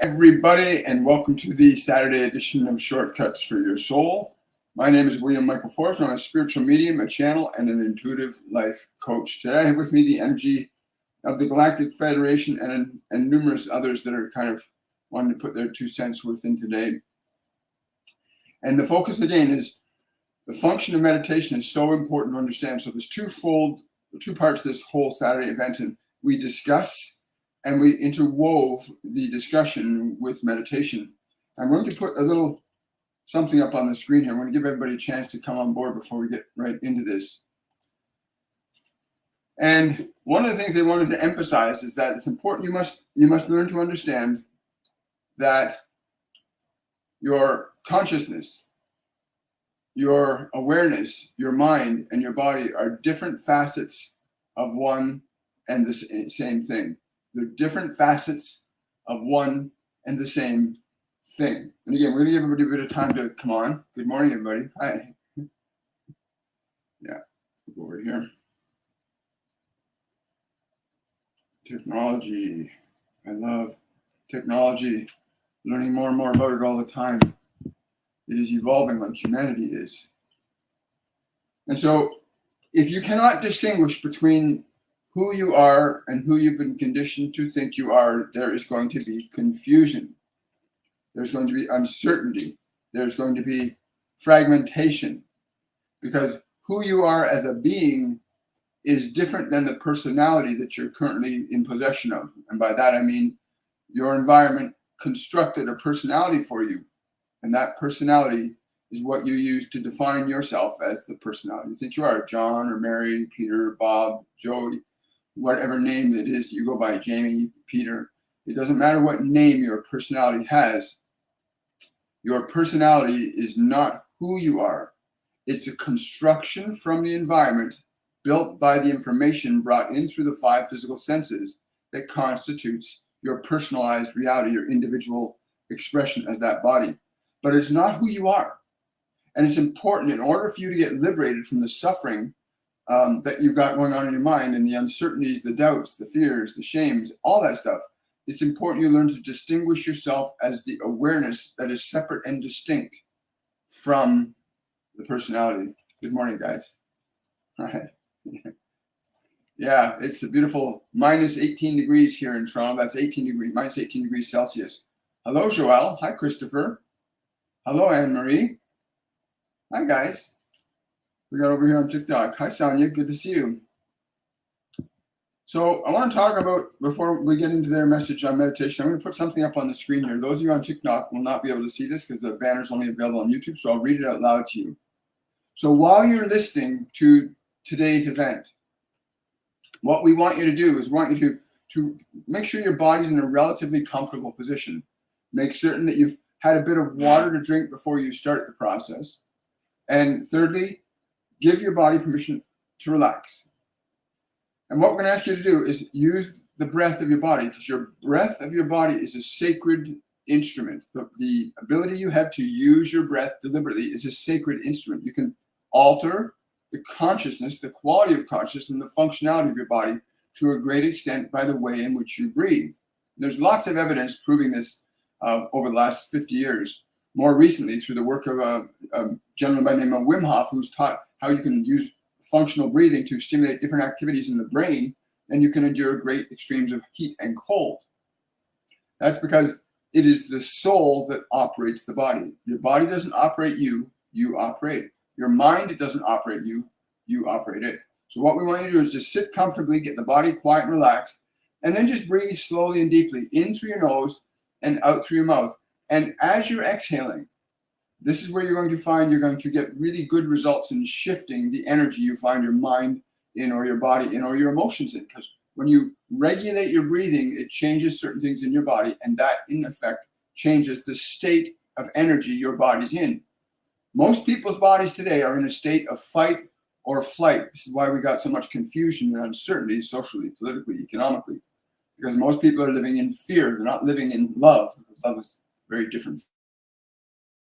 Everybody, and welcome to the Saturday edition of Shortcuts for Your Soul. My name is William Michael Forbes. I'm a spiritual medium, a channel, and an intuitive life coach. Today I have with me the energy of the Galactic Federation and numerous others that are kind of wanting to put their 2 cents worth in today. And the focus again is the function of meditation is so important to understand. So there's two parts to this whole Saturday event, and we discuss and we interwove the discussion with meditation. I'm going to put a little something up on the screen here. I'm going to give everybody a chance to come on board before we get right into this. And one of the things they wanted to emphasize is that it's important. You must learn to understand that your consciousness, your awareness, your mind, and your body are different facets of one and the same thing. They're different facets of one and the same thing. And again, we're going to give everybody a bit of time to come on. Good morning, everybody. Hi. Yeah, we'll go over here. Technology. I love technology. Learning more and more about it all the time. It is evolving like humanity is. And so, if you cannot distinguish between who you are and who you've been conditioned to think you are, there is going to be confusion. There's going to be uncertainty. There's going to be fragmentation. Because who you are as a being is different than the personality that you're currently in possession of. And by that I mean your environment constructed a personality for you. And that personality is what you use to define yourself as the personality you think you are. John or Mary, Peter, Bob, Joey, whatever name it is you go by, Jamie, Peter. It doesn't matter what name your personality has. Your personality is not who you are. It's a construction from the environment built by the information brought in through the 5 physical senses that constitutes your personalized reality, your individual expression as that body. But it's not who you are. And it's important in order for you to get liberated from the suffering that you've got going on in your mind and the uncertainties, the doubts, the fears, the shames, all that stuff. It's important you learn to distinguish yourself as the awareness that is separate and distinct from the personality. Good morning, guys. All right. Yeah, it's a beautiful minus 18 degrees here in Toronto. That's 18 degrees, minus 18 degrees Celsius. Hello, Joelle. Hi, Christopher. Hello, Anne-Marie. Hi, guys. We got over here on TikTok. Hi, Sonia. Good to see you. So I want to talk about, before we get into their message on meditation, I'm going to put something up on the screen here. Those of you on TikTok will not be able to see this because the banner is only available on YouTube, so I'll read it out loud to you. So while you're listening to today's event, what we want you to do is we want you to make sure your body's in a relatively comfortable position. Make certain that you've had a bit of water to drink before you start the process. And thirdly, give your body permission to relax. And what we're going to ask you to do is use the breath of your body, because your breath of your body is a sacred instrument. The ability you have to use your breath deliberately is a sacred instrument. You can alter the consciousness, the quality of consciousness, and the functionality of your body to a great extent by the way in which you breathe. There's lots of evidence proving this over the last 50 years. More recently, through the work of a gentleman by the name of Wim Hof, who's taught how you can use functional breathing to stimulate different activities in the brain, and you can endure great extremes of heat and cold. That's because it is the soul that operates the body. Your body doesn't operate you, you operate. Your mind, it doesn't operate you, you operate it. So what we want you to do is just sit comfortably, get the body quiet and relaxed, and then just breathe slowly and deeply in through your nose and out through your mouth. And as you're exhaling, this is where you're going to find you're going to get really good results in shifting the energy you find your mind in or your body in or your emotions in. Because when you regulate your breathing, it changes certain things in your body, and that in effect changes the state of energy your body's in. Most people's bodies today are in a state of fight or flight. This is why we got so much confusion and uncertainty socially, politically, economically. Because most people are living in fear. They're not living in love, because love is very different.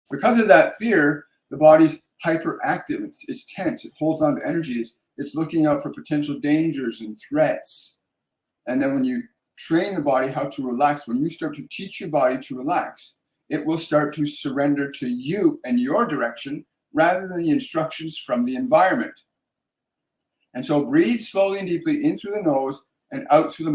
Because of that fear, the body's hyperactive. It's tense. It holds on to energy. It's looking out for potential dangers and threats. And then when you train the body how to relax, when you start to teach your body to relax, it will start to surrender to you and your direction rather than the instructions from the environment. And so breathe slowly and deeply in through the nose and out through the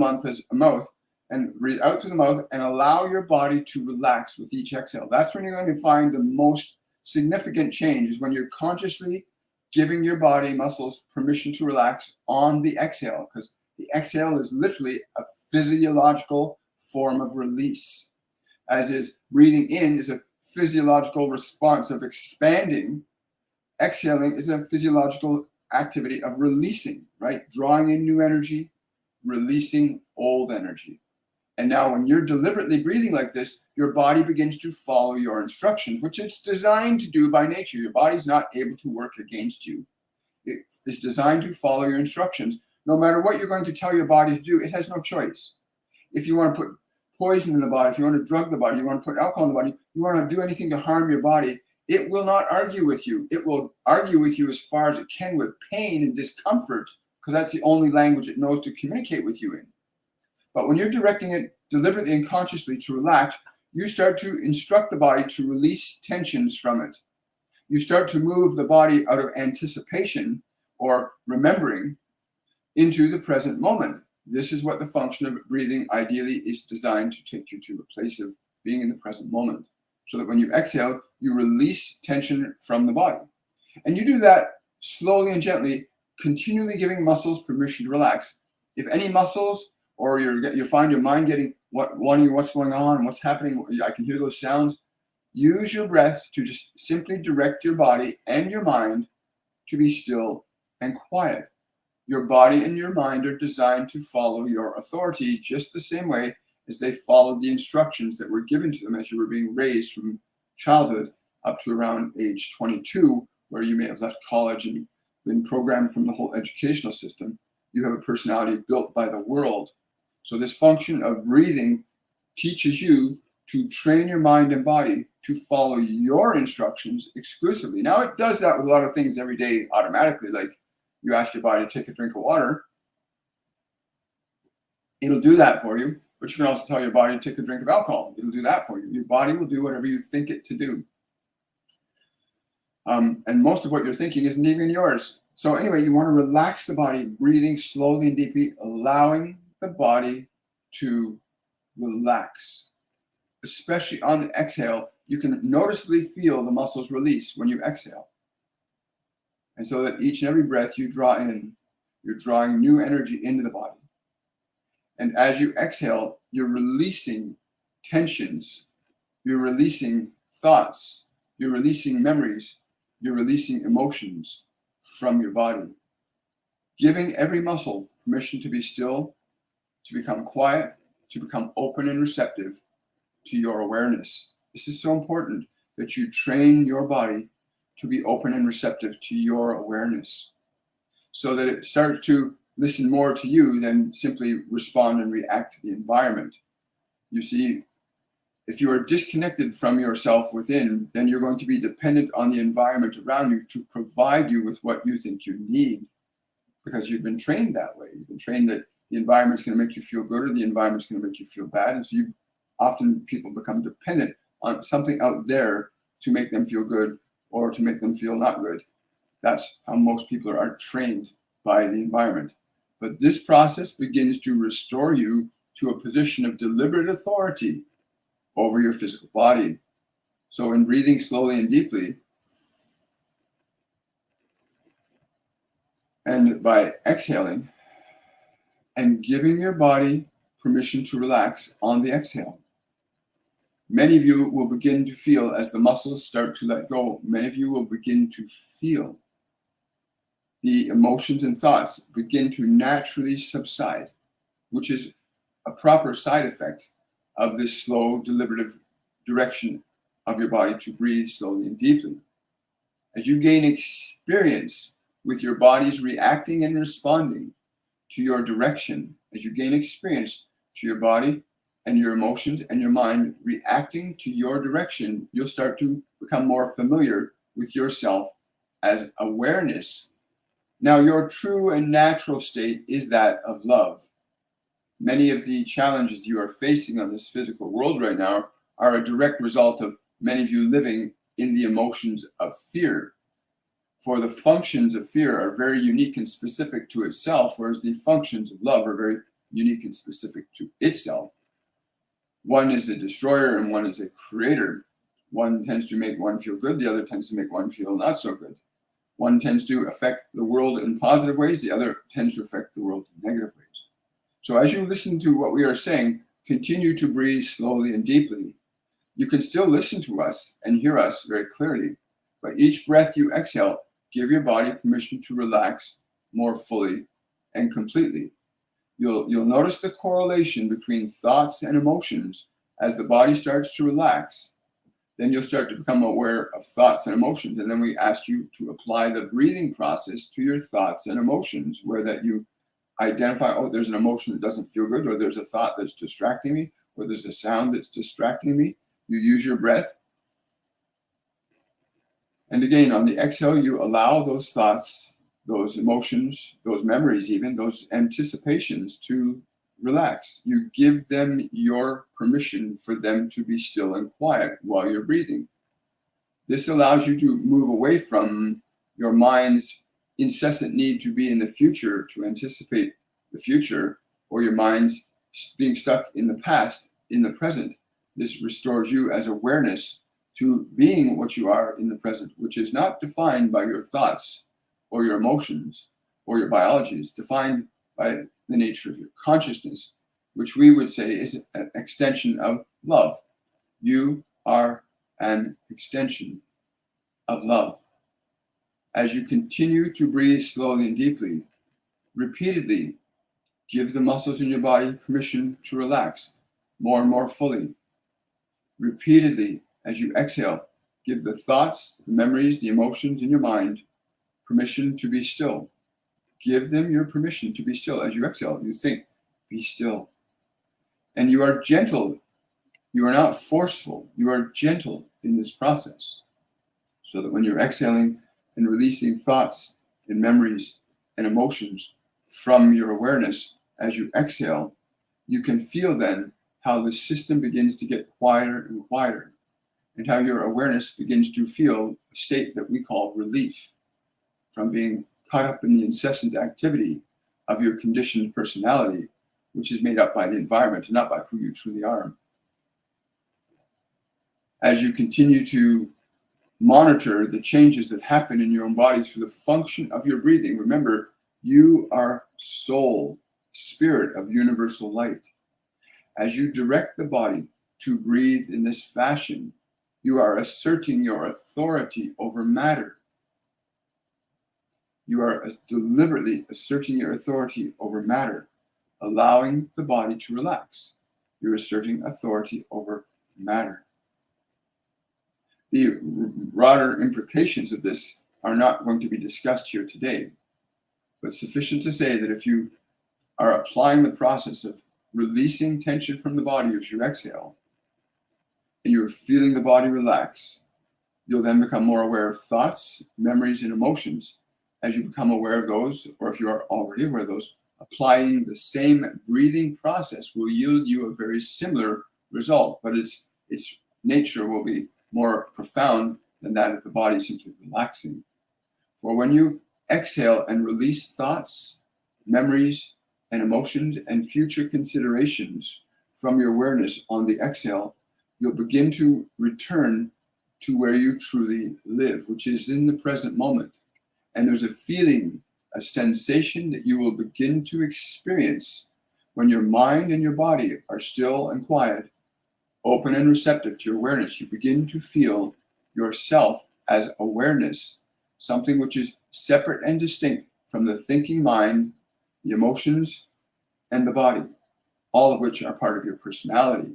mouth, and breathe out through the mouth and allow your body to relax with each exhale. That's when you're going to find the most significant change, is when you're consciously giving your body muscles permission to relax on the exhale, because the exhale is literally a physiological form of release, as is breathing in is a physiological response of expanding. Exhaling is a physiological activity of releasing, right? Drawing in new energy, releasing old energy. And now when you're deliberately breathing like this, your body begins to follow your instructions, which it's designed to do by nature. Your body's not able to work against you. It is designed to follow your instructions. No matter what you're going to tell your body to do, it has no choice. If you want to put poison in the body, if you want to drug the body, you want to put alcohol in the body, you want to do anything to harm your body, it will not argue with you. It will argue with you as far as it can with pain and discomfort, because that's the only language it knows to communicate with you in. But when you're directing it deliberately and consciously to relax, you start to instruct the body to release tensions from it. You start to move the body out of anticipation or remembering into the present moment. This is what the function of breathing ideally is designed to take you to, a place of being in the present moment, so that when you exhale, you release tension from the body. And you do that slowly and gently, continually giving muscles permission to relax. If any muscles, or you find your mind getting wondering what's going on and what's happening, I can hear those sounds, use your breath to just simply direct your body and your mind to be still and quiet. Your body and your mind are designed to follow your authority just the same way as they followed the instructions that were given to them as you were being raised from childhood up to around age 22, where you may have left college and been programmed from the whole educational system. You have a personality built by the world. So this function of breathing teaches you to train your mind and body to follow your instructions exclusively. Now, it does that with a lot of things every day automatically, like you ask your body to take a drink of water. It'll do that for you, but you can also tell your body to take a drink of alcohol. It'll do that for you. Your body will do whatever you think it to do. And most of what you're thinking isn't even yours. So anyway, you want to relax the body, breathing slowly and deeply, allowing the body to relax. Especially on the exhale, you can noticeably feel the muscles release when you exhale. And so that each and every breath you draw in, you're drawing new energy into the body. And as you exhale, you're releasing tensions, you're releasing thoughts, you're releasing memories, you're releasing emotions from your body. Giving every muscle permission to be still, to become quiet, to become open and receptive to your awareness. This is so important, that you train your body to be open and receptive to your awareness, so that it starts to listen more to you than simply respond and react to the environment. You see, if you are disconnected from yourself within, then you're going to be dependent on the environment around you to provide you with what you think you need, because you've been trained that way. You've been trained that the environment's going to make you feel good, or the environment's going to make you feel bad. And so people become dependent on something out there to make them feel good or to make them feel not good. That's how most people are trained by the environment. But this process begins to restore you to a position of deliberate authority over your physical body. So in breathing slowly and deeply, and by exhaling and giving your body permission to relax on the exhale, many of you will begin to feel, as the muscles start to let go, many of you will begin to feel the emotions and thoughts begin to naturally subside, which is a proper side effect of this slow, deliberative direction of your body to breathe slowly and deeply. As you gain experience with your body's reacting and responding to your direction, as you gain experience to your body and your emotions and your mind reacting to your direction, you'll start to become more familiar with yourself as awareness. Now, your true and natural state is that of love. Many of the challenges you are facing on this physical world right now are a direct result of many of you living in the emotions of fear. For the functions of fear are very unique and specific to itself, whereas the functions of love are very unique and specific to itself. One is a destroyer and one is a creator. One tends to make one feel good, the other tends to make one feel not so good. One tends to affect the world in positive ways, the other tends to affect the world in negative ways. So as you listen to what we are saying, continue to breathe slowly and deeply. You can still listen to us and hear us very clearly, but each breath you exhale, give your body permission to relax more fully and completely. You'll notice the correlation between thoughts and emotions as the body starts to relax. Then you'll start to become aware of thoughts and emotions. And then we ask you to apply the breathing process to your thoughts and emotions, where that you identify, oh, there's an emotion that doesn't feel good, or there's a thought that's distracting me, or there's a sound that's distracting me. You use your breath. And again, on the exhale, you allow those thoughts, those emotions, those memories, even those anticipations to relax. You give them your permission for them to be still and quiet while you're breathing. This allows you to move away from your mind's incessant need to be in the future, to anticipate the future, or your mind's being stuck in the past, in the present. This restores you as awareness to being what you are in the present, which is not defined by your thoughts or your emotions or your biology. It's defined by the nature of your consciousness, which we would say is an extension of love. You are an extension of love. As you continue to breathe slowly and deeply, repeatedly, give the muscles in your body permission to relax more and more fully. Repeatedly, as you exhale, give the thoughts, the memories, the emotions in your mind permission to be still. Give them your permission to be still. As you exhale, you think, be still. And you are gentle. You are not forceful. You are gentle in this process. So that when you're exhaling and releasing thoughts and memories and emotions from your awareness, as you exhale, you can feel then how the system begins to get quieter and quieter, and how your awareness begins to feel a state that we call relief from being caught up in the incessant activity of your conditioned personality, which is made up by the environment and not by who you truly are. As you continue to monitor the changes that happen in your own body through the function of your breathing, remember, you are soul, spirit of universal light. As you direct the body to breathe in this fashion, you are asserting your authority over matter. You are deliberately asserting your authority over matter, allowing the body to relax. You're asserting authority over matter. The broader implications of this are not going to be discussed here today, but sufficient to say that if you are applying the process of releasing tension from the body as you exhale, and you're feeling the body relax, you'll then become more aware of thoughts, memories, and emotions. As you become aware of those, or if you are already aware of those, applying the same breathing process will yield you a very similar result, but its nature will be more profound than that of the body simply relaxing. For when you exhale and release thoughts, memories, and emotions and future considerations from your awareness on the exhale, you'll begin to return to where you truly live, which is in the present moment. And there's a feeling, a sensation that you will begin to experience when your mind and your body are still and quiet, open and receptive to your awareness. You begin to feel yourself as awareness, something which is separate and distinct from the thinking mind, the emotions, and the body, all of which are part of your personality.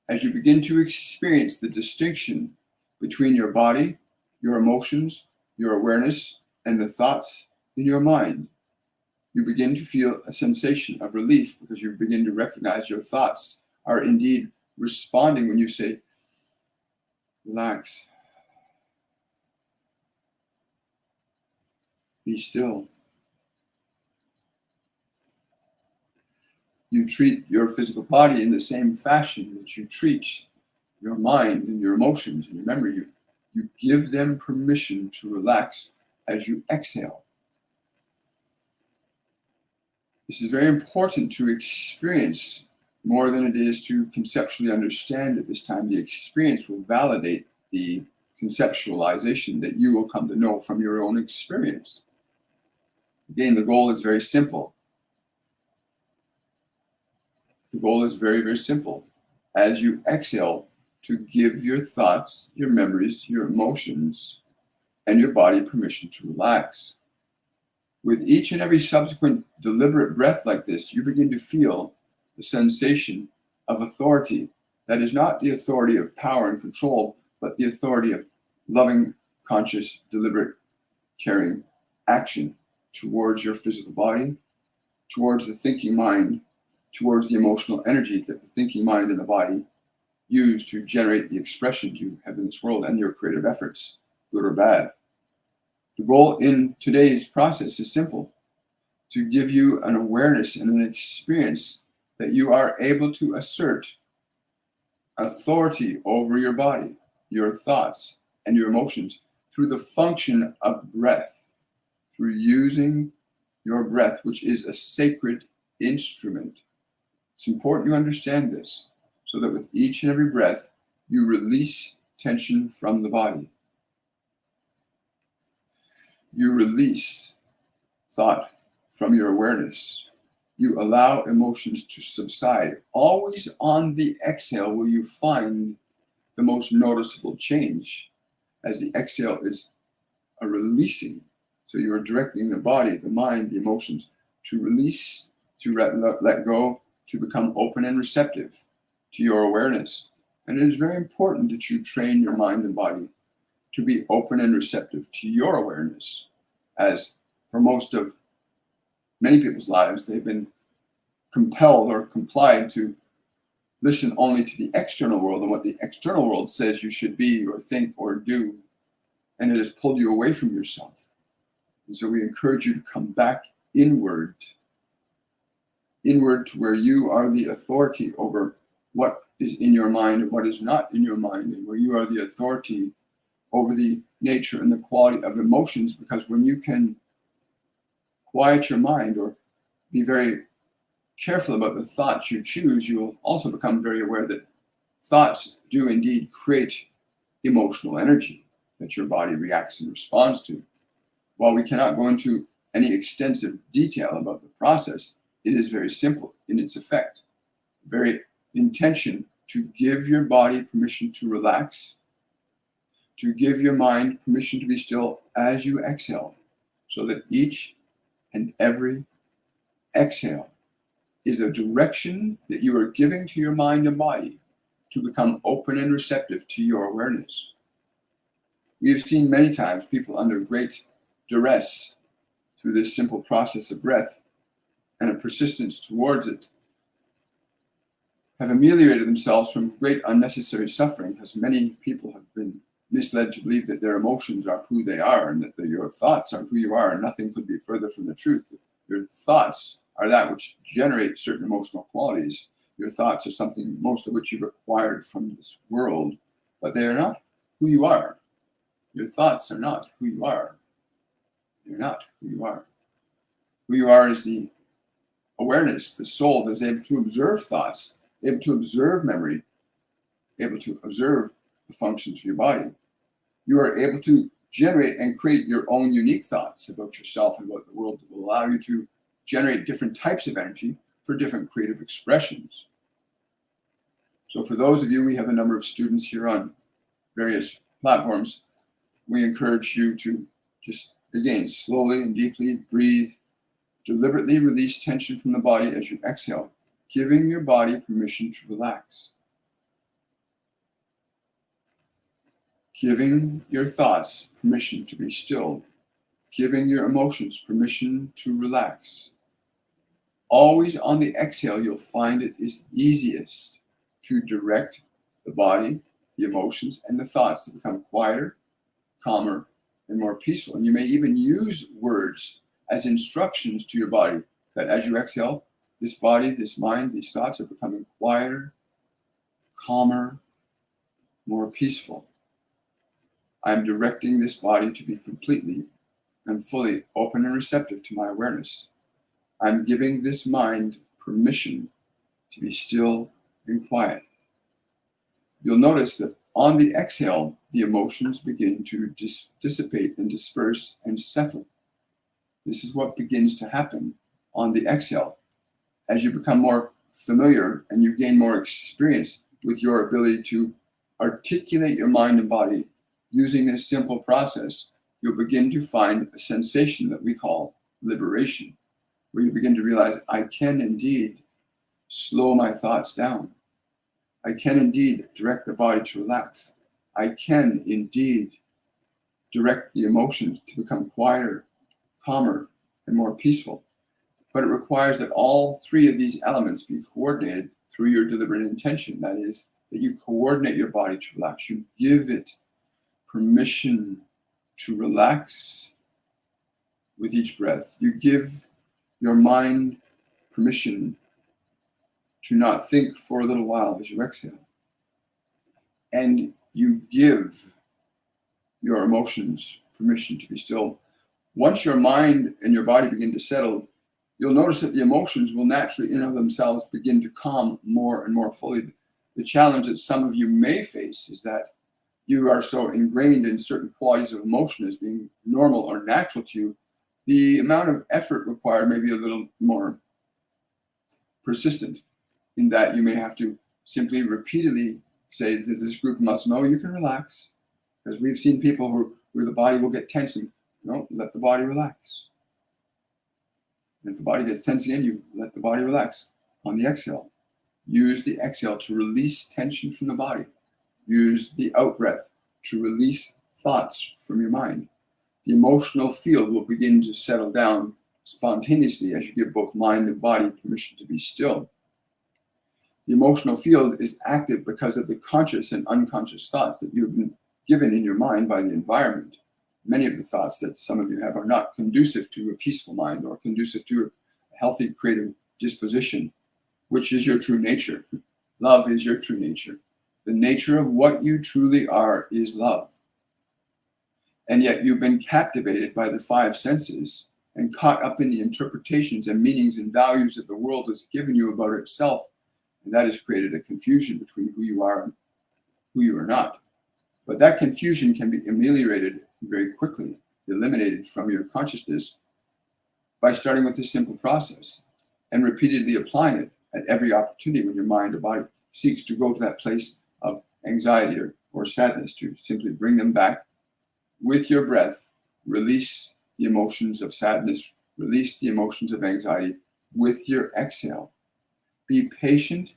As you begin to experience the distinction between your body, your emotions, your awareness, and the thoughts in your mind, you begin to feel a sensation of relief, because you begin to recognize your thoughts are indeed responding when you say, relax, be still. You treat your physical body in the same fashion that you treat your mind and your emotions and your memory. You give them permission to relax as you exhale. This is very important to experience more than it is to conceptually understand at this time. The experience will validate the conceptualization that you will come to know from your own experience. Again, the goal is very simple. The goal is very, very simple. As you exhale, to give your thoughts, your memories, your emotions, and your body permission to relax. With each and every subsequent deliberate breath like this, you begin to feel the sensation of authority. That is not the authority of power and control, but the authority of loving, conscious, deliberate, caring action towards your physical body, towards the thinking mind, towards the emotional energy that the thinking mind and the body use to generate the expressions you have in this world and your creative efforts, good or bad. The goal in today's process is simple: to give you an awareness and an experience that you are able to assert authority over your body, your thoughts, and your emotions through the function of breath, through using your breath, which is a sacred instrument. It's important you understand this, so that with each and every breath, you release tension from the body. You release thought from your awareness. You allow emotions to subside. Always on the exhale will you find the most noticeable change, as the exhale is a releasing. So you are directing the body, the mind, the emotions to release, to let go, to become open and receptive to your awareness. And it is very important that you train your mind and body to be open and receptive to your awareness, as for most of many people's lives, they've been compelled or complied to listen only to the external world and what the external world says you should be or think or do, and it has pulled you away from yourself. And so we encourage you to come back inward to where you are the authority over what is in your mind and what is not in your mind, and where you are the authority over the nature and the quality of emotions. Because when you can quiet your mind or be very careful about the thoughts you choose, you will also become very aware that thoughts do indeed create emotional energy that your body reacts and responds to. While we cannot go into any extensive detail about the process, it is very simple in its effect. Very intention to give your body permission to relax, to give your mind permission to be still as you exhale, so that each and every exhale is a direction that you are giving to your mind and body to become open and receptive to your awareness. We have seen many times people under great duress through this simple process of breath and a persistence towards it have ameliorated themselves from great unnecessary suffering, because many people have been misled to believe that their emotions are who they are and that your thoughts are who you are, and nothing could be further from the truth. Your thoughts are that which generate certain emotional qualities. Your thoughts are something, most of which you've acquired from this world, but they are not who you are. Your thoughts are not who you are. You're not who you are. Who you are is the awareness, the soul that is able to observe thoughts, able to observe memory, able to observe the functions of your body. You are able to generate and create your own unique thoughts about yourself and about the world that will allow you to generate different types of energy for different creative expressions. So for those of you, we have a number of students here on various platforms. We encourage you to just, again, slowly and deeply breathe, deliberately release tension from the body as you exhale, giving your body permission to relax. Giving your thoughts permission to be still, giving your emotions permission to relax. Always on the exhale, you'll find it is easiest to direct the body, the emotions, and the thoughts to become quieter, calmer, and more peaceful. And you may even use words as instructions to your body that as you exhale, This body, this mind, these thoughts are becoming quieter, calmer, more peaceful. I'm directing this body to be completely and fully open and receptive to my awareness. I'm giving this mind permission to be still and quiet. You'll notice that on the exhale, the emotions begin to dissipate and disperse and settle. This is what begins to happen on the exhale. As you become more familiar and you gain more experience with your ability to articulate your mind and body using this simple process, you'll begin to find a sensation that we call liberation, where you begin to realize, I can indeed slow my thoughts down. I can indeed direct the body to relax. I can indeed direct the emotions to become quieter, calmer, and more peaceful. But it requires that all three of these elements be coordinated through your deliberate intention. That is, that you coordinate your body to relax. You give it permission to relax with each breath. You give your mind permission to not think for a little while as you exhale. And you give your emotions permission to be still. Once your mind and your body begin to settle, you'll notice that the emotions will naturally, in and of themselves, begin to calm more and more fully. The challenge that some of you may face is that you are so ingrained in certain qualities of emotion as being normal or natural to you, the amount of effort required may be a little more persistent, in that you may have to simply repeatedly say that this group must know you can relax. Because we've seen people where the body will get tense and let the body relax. And if the body gets tense again, you let the body relax. On the exhale, use the exhale to release tension from the body. Use the out breath to release thoughts from your mind. The emotional field will begin to settle down spontaneously as you give both mind and body permission to be still. The emotional field is active because of the conscious and unconscious thoughts that you've been given in your mind by the environment. Many of the thoughts that some of you have are not conducive to a peaceful mind or conducive to a healthy, creative disposition, which is your true nature. Love is your true nature. The nature of what you truly are is love. And yet you've been captivated by the five senses and caught up in the interpretations and meanings and values that the world has given you about itself. And that has created a confusion between who you are and who you are not. But that confusion can be ameliorated very quickly, eliminated from your consciousness by starting with this simple process and repeatedly applying it at every opportunity when your mind or body seeks to go to that place of anxiety or sadness, to simply bring them back with your breath. Release the emotions of sadness, release the emotions of anxiety with your exhale. Be patient,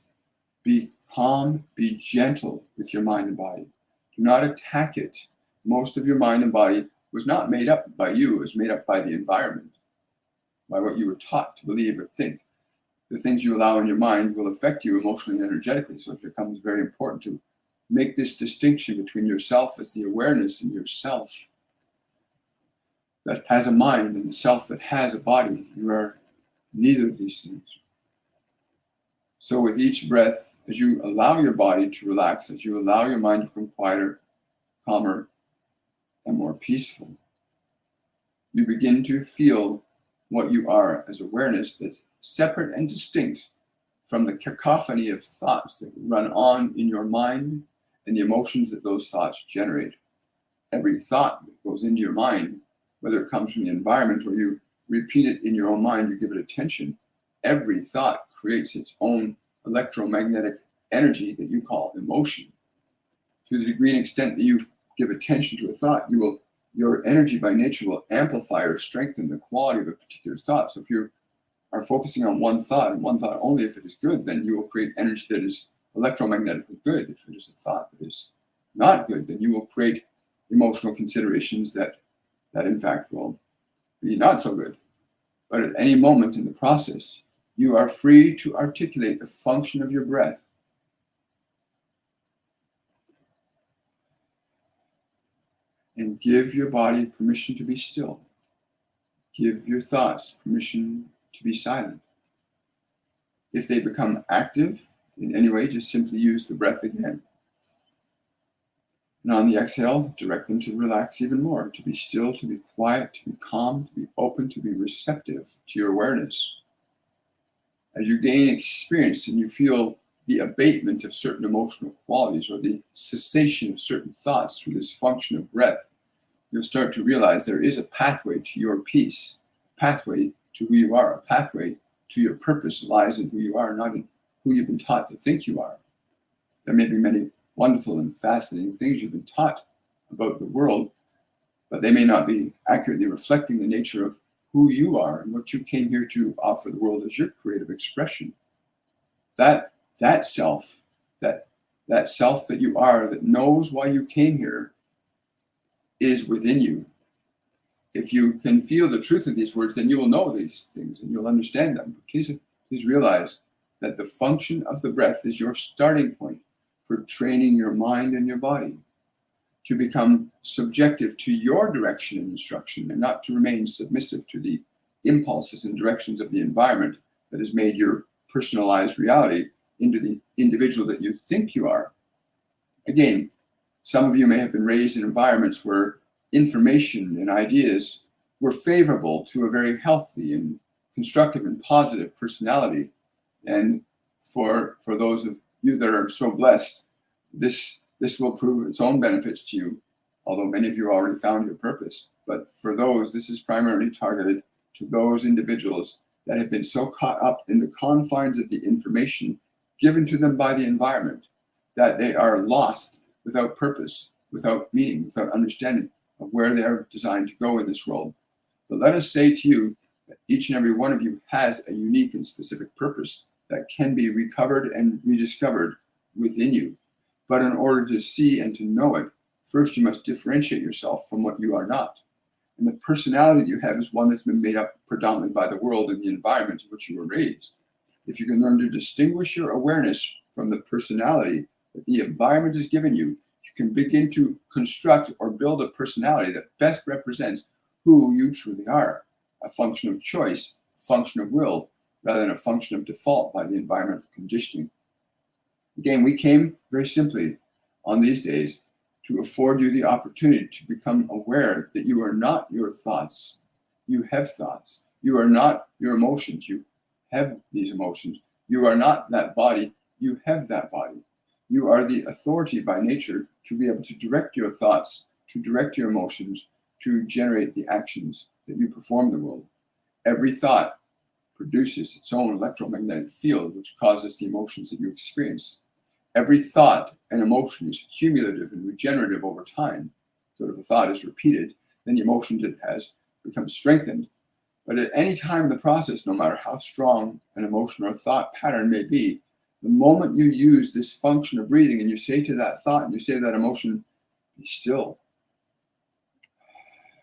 be calm, be gentle with your mind and body. Do not attack it. Most of your mind and body was not made up by you, it was made up by the environment, by what you were taught to believe or think. The things you allow in your mind will affect you emotionally and energetically, so it becomes very important to make this distinction between yourself as the awareness and yourself that has a mind and the self that has a body. You are neither of these things. So with each breath, as you allow your body to relax, as you allow your mind to become quieter, calmer, and more peaceful, you begin to feel what you are as awareness that's separate and distinct from the cacophony of thoughts that run on in your mind and the emotions that those thoughts generate. Every thought that goes into your mind, whether it comes from the environment or you repeat it in your own mind, you give it attention, every thought creates its own electromagnetic energy that you call emotion. To the degree and extent that you give attention to a thought, your energy by nature will amplify or strengthen the quality of a particular thought. So if you are focusing on one thought and one thought only, if it is good, then you will create energy that is electromagnetically good. If it is a thought that is not good, then you will create emotional considerations that in fact will be not so good. But at any moment in the process, you are free to articulate the function of your breath. And give your body permission to be still. Give your thoughts permission to be silent. If they become active in any way, just simply use the breath again. And on the exhale, direct them to relax even more, to be still, to be quiet, to be calm, to be open, to be receptive to your awareness. As you gain experience and you feel the abatement of certain emotional qualities or the cessation of certain thoughts through this function of breath, you'll start to realize there is a pathway to your peace, a pathway to who you are, a pathway to your purpose lies in who you are, not in who you've been taught to think you are. There may be many wonderful and fascinating things you've been taught about the world, but they may not be accurately reflecting the nature of who you are and what you came here to offer the world as your creative expression. That self, that self that you are, that knows why you came here, is within you. If you can feel the truth of these words, then you will know these things and you'll understand them. But please realize that the function of the breath is your starting point for training your mind and your body to become subjective to your direction and instruction and not to remain submissive to the impulses and directions of the environment that has made your personalized reality into the individual that you think you are. Again, some of you may have been raised in environments where information and ideas were favorable to a very healthy and constructive and positive personality. And for those of you that are so blessed, this will prove its own benefits to you, although many of you already found your purpose. But for those, this is primarily targeted to those individuals that have been so caught up in the confines of the information given to them by the environment that they are lost without purpose, without meaning, without understanding of where they are designed to go in this world. But let us say to you that each and every one of you has a unique and specific purpose that can be recovered and rediscovered within you. But in order to see and to know it, first you must differentiate yourself from what you are not. And the personality that you have is one that's been made up predominantly by the world and the environment in which you were raised. If you can learn to distinguish your awareness from the personality that the environment has given you, you can begin to construct or build a personality that best represents who you truly are, a function of choice, a function of will, rather than a function of default by the environmental conditioning. Again, we came very simply on these days to afford you the opportunity to become aware that you are not your thoughts. You have thoughts. You are not your emotions. You have these emotions. You are not that body. You have that body. You are the authority by nature to be able to direct your thoughts, to direct your emotions, to generate the actions that you perform in the world. Every thought produces its own electromagnetic field, which causes the emotions that you experience. Every thought and emotion is cumulative and regenerative over time. So if a thought is repeated, then the emotions it has become strengthened. But at any time in the process, no matter how strong an emotion or thought pattern may be, the moment you use this function of breathing and you say to that thought and you say to that emotion, be still,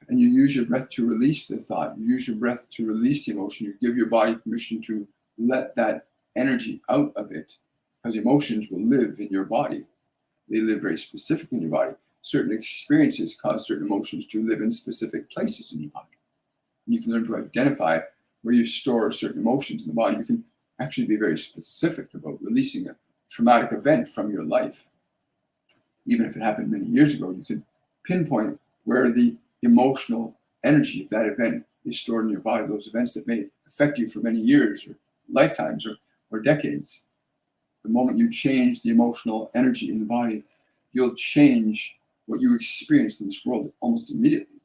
and you use your breath to release the thought, you use your breath to release the emotion, you give your body permission to let that energy out of it, because emotions will live in your body. They live very specifically in your body. Certain experiences cause certain emotions to live in specific places in your body. And you can learn to identify where you store certain emotions in the body. You can actually be very specific about releasing a traumatic event from your life. Even if it happened many years ago, you can pinpoint where the emotional energy of that event is stored in your body, those events that may affect you for many years or lifetimes or decades. The moment you change the emotional energy in the body, you'll change what you experience in this world almost immediately.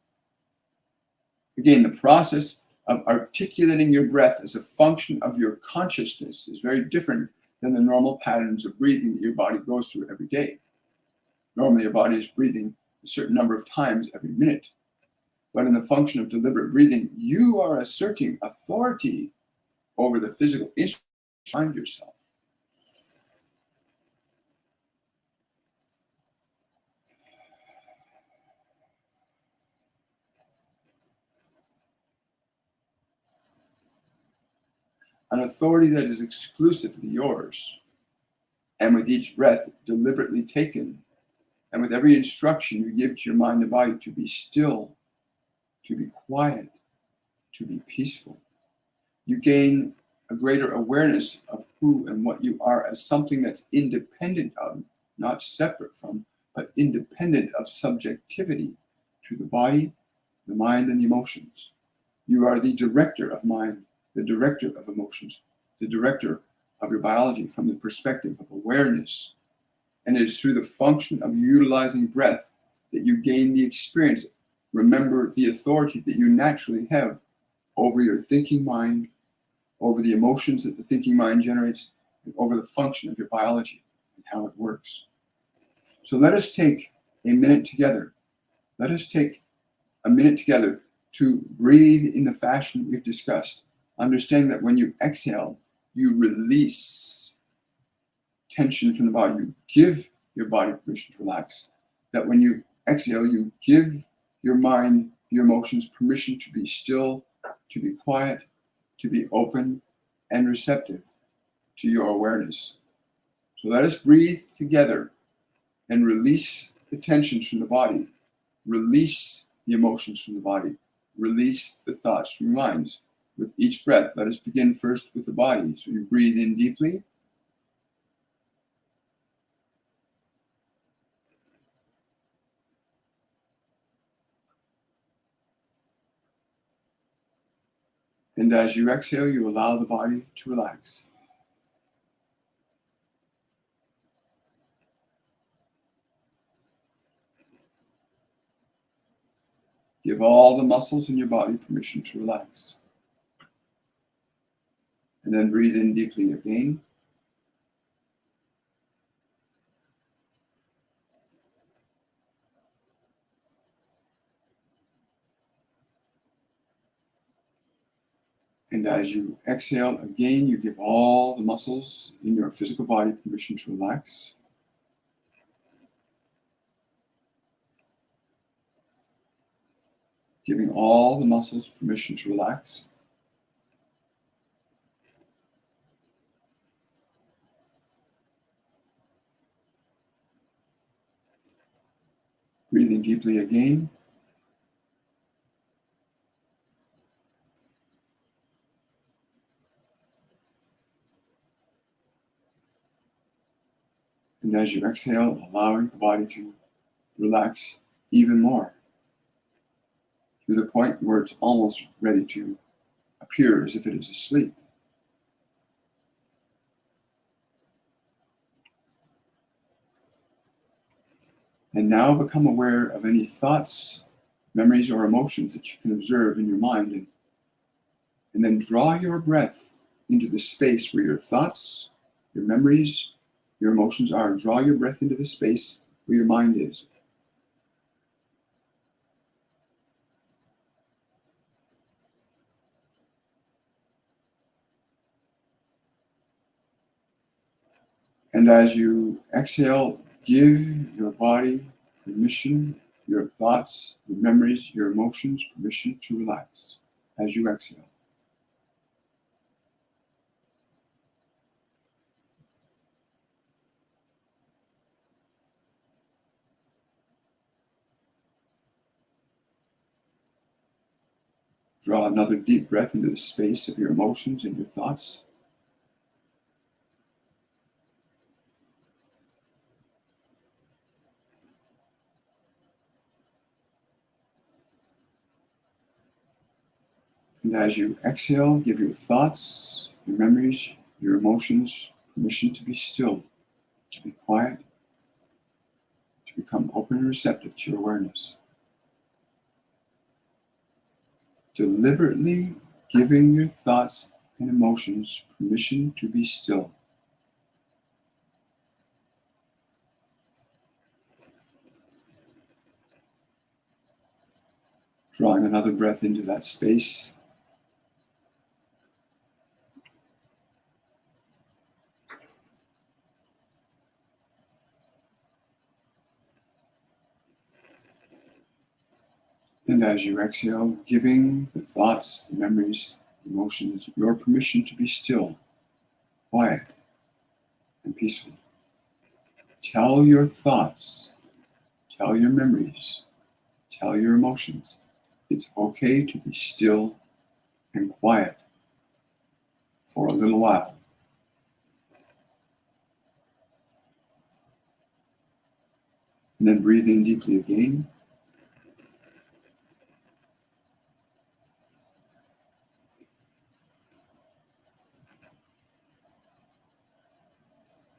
Again, the process of articulating your breath as a function of your consciousness is very different than the normal patterns of breathing that your body goes through every day. Normally, your body is breathing a certain number of times every minute. But in the function of deliberate breathing, you are asserting authority over the physical instrument you find yourself. An authority that is exclusively yours, and with each breath deliberately taken, and with every instruction you give to your mind and body to be still, to be quiet, to be peaceful, you gain a greater awareness of who and what you are as something that's independent of, not separate from, but independent of subjectivity to the body, the mind, and the emotions. You are the director of mind, the director of emotions, the director of your biology from the perspective of awareness. And it is through the function of utilizing breath that you gain the experience. Remember the authority that you naturally have over your thinking mind, over the emotions that the thinking mind generates, and over the function of your biology and how it works. So let us take a minute together. Let us take a minute together to breathe in the fashion we've discussed. Understanding that when you exhale, you release tension from the body. You give your body permission to relax. That when you exhale, you give your mind, your emotions permission to be still, to be quiet, to be open and receptive to your awareness. So let us breathe together and release the tensions from the body, release the emotions from the body, release the thoughts from your minds. With each breath, let us begin first with the body. So you breathe in deeply. And as you exhale, you allow the body to relax. Give all the muscles in your body permission to relax. And then breathe in deeply again. And as you exhale again, you give all the muscles in your physical body permission to relax. Giving all the muscles permission to relax. Breathing deeply again. And as you exhale, allowing the body to relax even more, to the point where it's almost ready to appear as if it is asleep. And now become aware of any thoughts, memories, or emotions that you can observe in your mind. And then draw your breath into the space where your thoughts, your memories, your emotions are. Draw your breath into the space where your mind is. And as you exhale, give your body permission, your thoughts, your memories, your emotions, permission to relax as you exhale. Draw another deep breath into the space of your emotions and your thoughts. And as you exhale, give your thoughts, your memories, your emotions permission to be still, to be quiet, to become open and receptive to your awareness. Deliberately giving your thoughts and emotions permission to be still. Drawing another breath into that space. And as you exhale, giving the thoughts, the memories, emotions, your permission to be still, quiet, and peaceful. Tell your thoughts, tell your memories, tell your emotions, it's okay to be still and quiet for a little while. And then breathe in deeply again.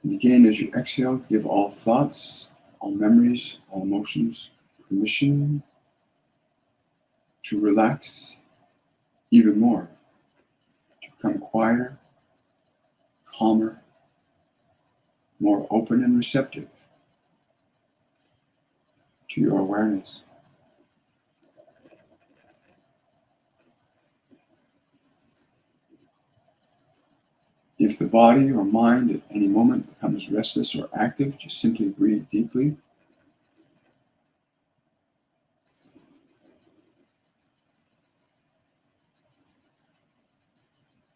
And again, as you exhale, give all thoughts, all memories, all emotions permission to relax even more, to become quieter, calmer, more open and receptive to your awareness. If the body or mind at any moment becomes restless or active, just simply breathe deeply.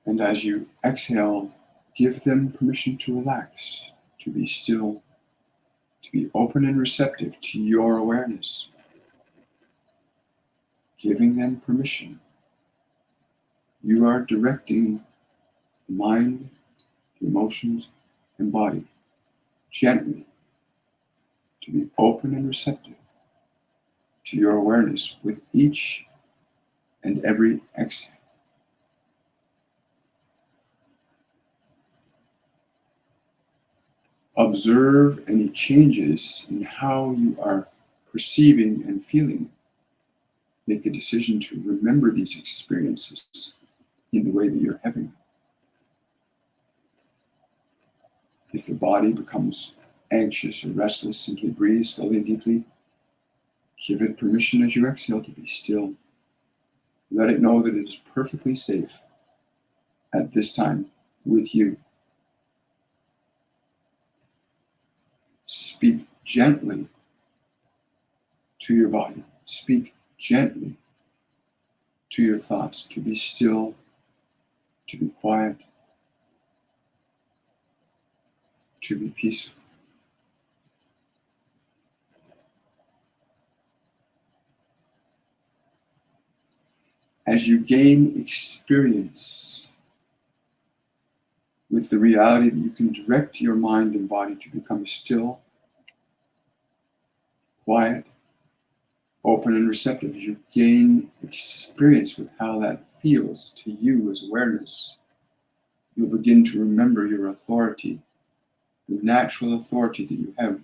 And as you exhale, give them permission to relax, to be still, to be open and receptive to your awareness. Giving them permission. You are directing the mind, the emotions, and body gently to be open and receptive to your awareness with each and every exhale. Observe any changes in how you are perceiving and feeling. Make a decision to remember these experiences in the way that you're having. If the body becomes anxious or restless, simply breathe slowly and deeply. Give it permission as you exhale to be still. Let it know that it is perfectly safe at this time with you. Speak gently to your body. Speak gently to your thoughts to be still, to be quiet, to be peaceful. As you gain experience with the reality that you can direct your mind and body to become still, quiet, open and receptive, as you gain experience with how that feels to you as awareness, you'll begin to remember your authority, the natural authority that you have